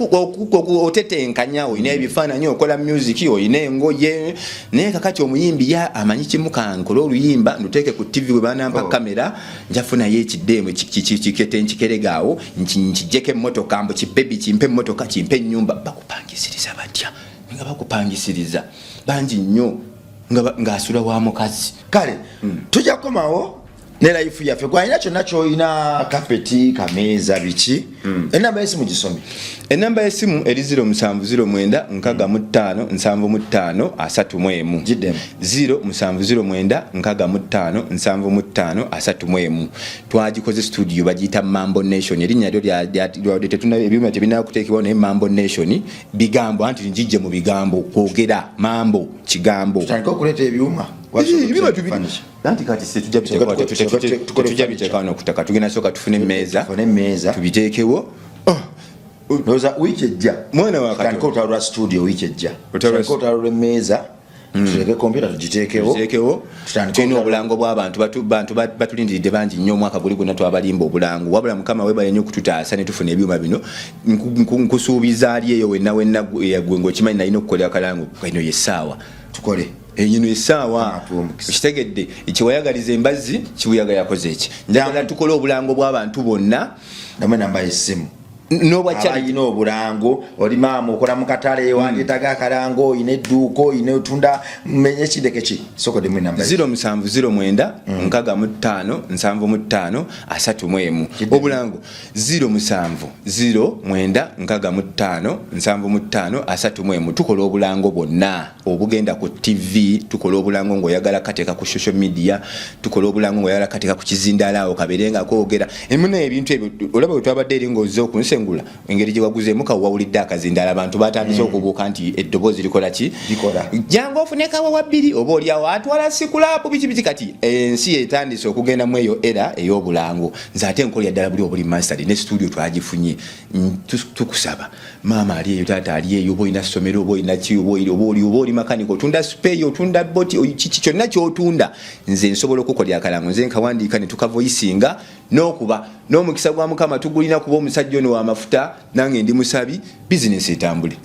otetenkanya olina ebifaananyi okola music olina engoye naye kakati omuyimbi amanyi kimu kankola oluyimba nduteeke ku TV bwe banampa kamera njafunayo ekiddeemu kikete nkikeregaawo nkijjeko emmotoka mbu kibebi kimpe emmotoka kimpe ennyumba bakupangisiriza batya nga bakupangisiriza bangi nnyo nga asula wa mukazi kale tujja kukomawo ne life yaffe gwalina kyonna kyolina kapeti kameeza biki enamba y'essimu gisome enamba y'essimu eri 0709657531 giddemu 0709657531 twagikoze studio bagiyita Mambo Nation erinnya lyo tetuna ebyuma tebinakuteekebwawo naye Mambo Nation bigambo anti njijje mu bigambo kwogera mambo kigambo tutandika okuleeta ebyuma nanti kati se tujja biteekwa n'okutaka tugenda sooka tufune emmeeza tubiteekewo noza wiki ejja mwana wa Katonda otwalwa studio wiki ejja otwalwa emmeeza tuleke kompyuta tugiteekewo tulina obulango bw'abantu batulindiridde bangi nnyo omwaka guli gwonna twabalimba obulango wabula Mukama weebale nnyo okututaasa ne tufuna ebyuma bino nkusuubiza ali eyo wenna gwe ng'okimanyi nalina okukolera akalango eno yessaawa tukole enyino essaawa kitegedde ekiwayagaliza embazzi kibuyaga yakoze eki njagala tukole obulango bw'abantu bonna namwe namba y'essimu n'obwakyalina obulango oli maama okola mu katale wandetaga akalango oyina edduuka oyina otunda ekindeke ki sokodde mu namba 0709557531 obulango 0709557531 tukola obulango bwonna obugenda ku TV tukola obulango ng'oyagala kateeka ku social media tukola obulango ng'oyagala kateeka ku kizindalaawo kabeerenga kwogera emuna ebintu ebyo olaba bwe twabadde eri ng'ozze okunse engeri gye waguzeemu kawawulidde akazindala abantu batandise okubuuka nti eddoboozi likola ki jangu ofunekawo wa bbiri oba oliawo atwala sikulapu biki kati ensi etandise okugenda mu eyo era ey'obulango nze ate nkolya ddala buli obuli mastery ne studio twagifunye tukusaba maama ali eyo taata ali eyo oba olina ssomero oba olina ki oba oli makaniko otunda spray otunda boti kiki kyonna kyotunda nze nsobola okukolya akalango nze nkawandiika ne tukavoisinga n'okuba n'omukisa gwa Mukama tugulina kuba omusajja ono w'amafuta nange ndi musabi bizinesi etambule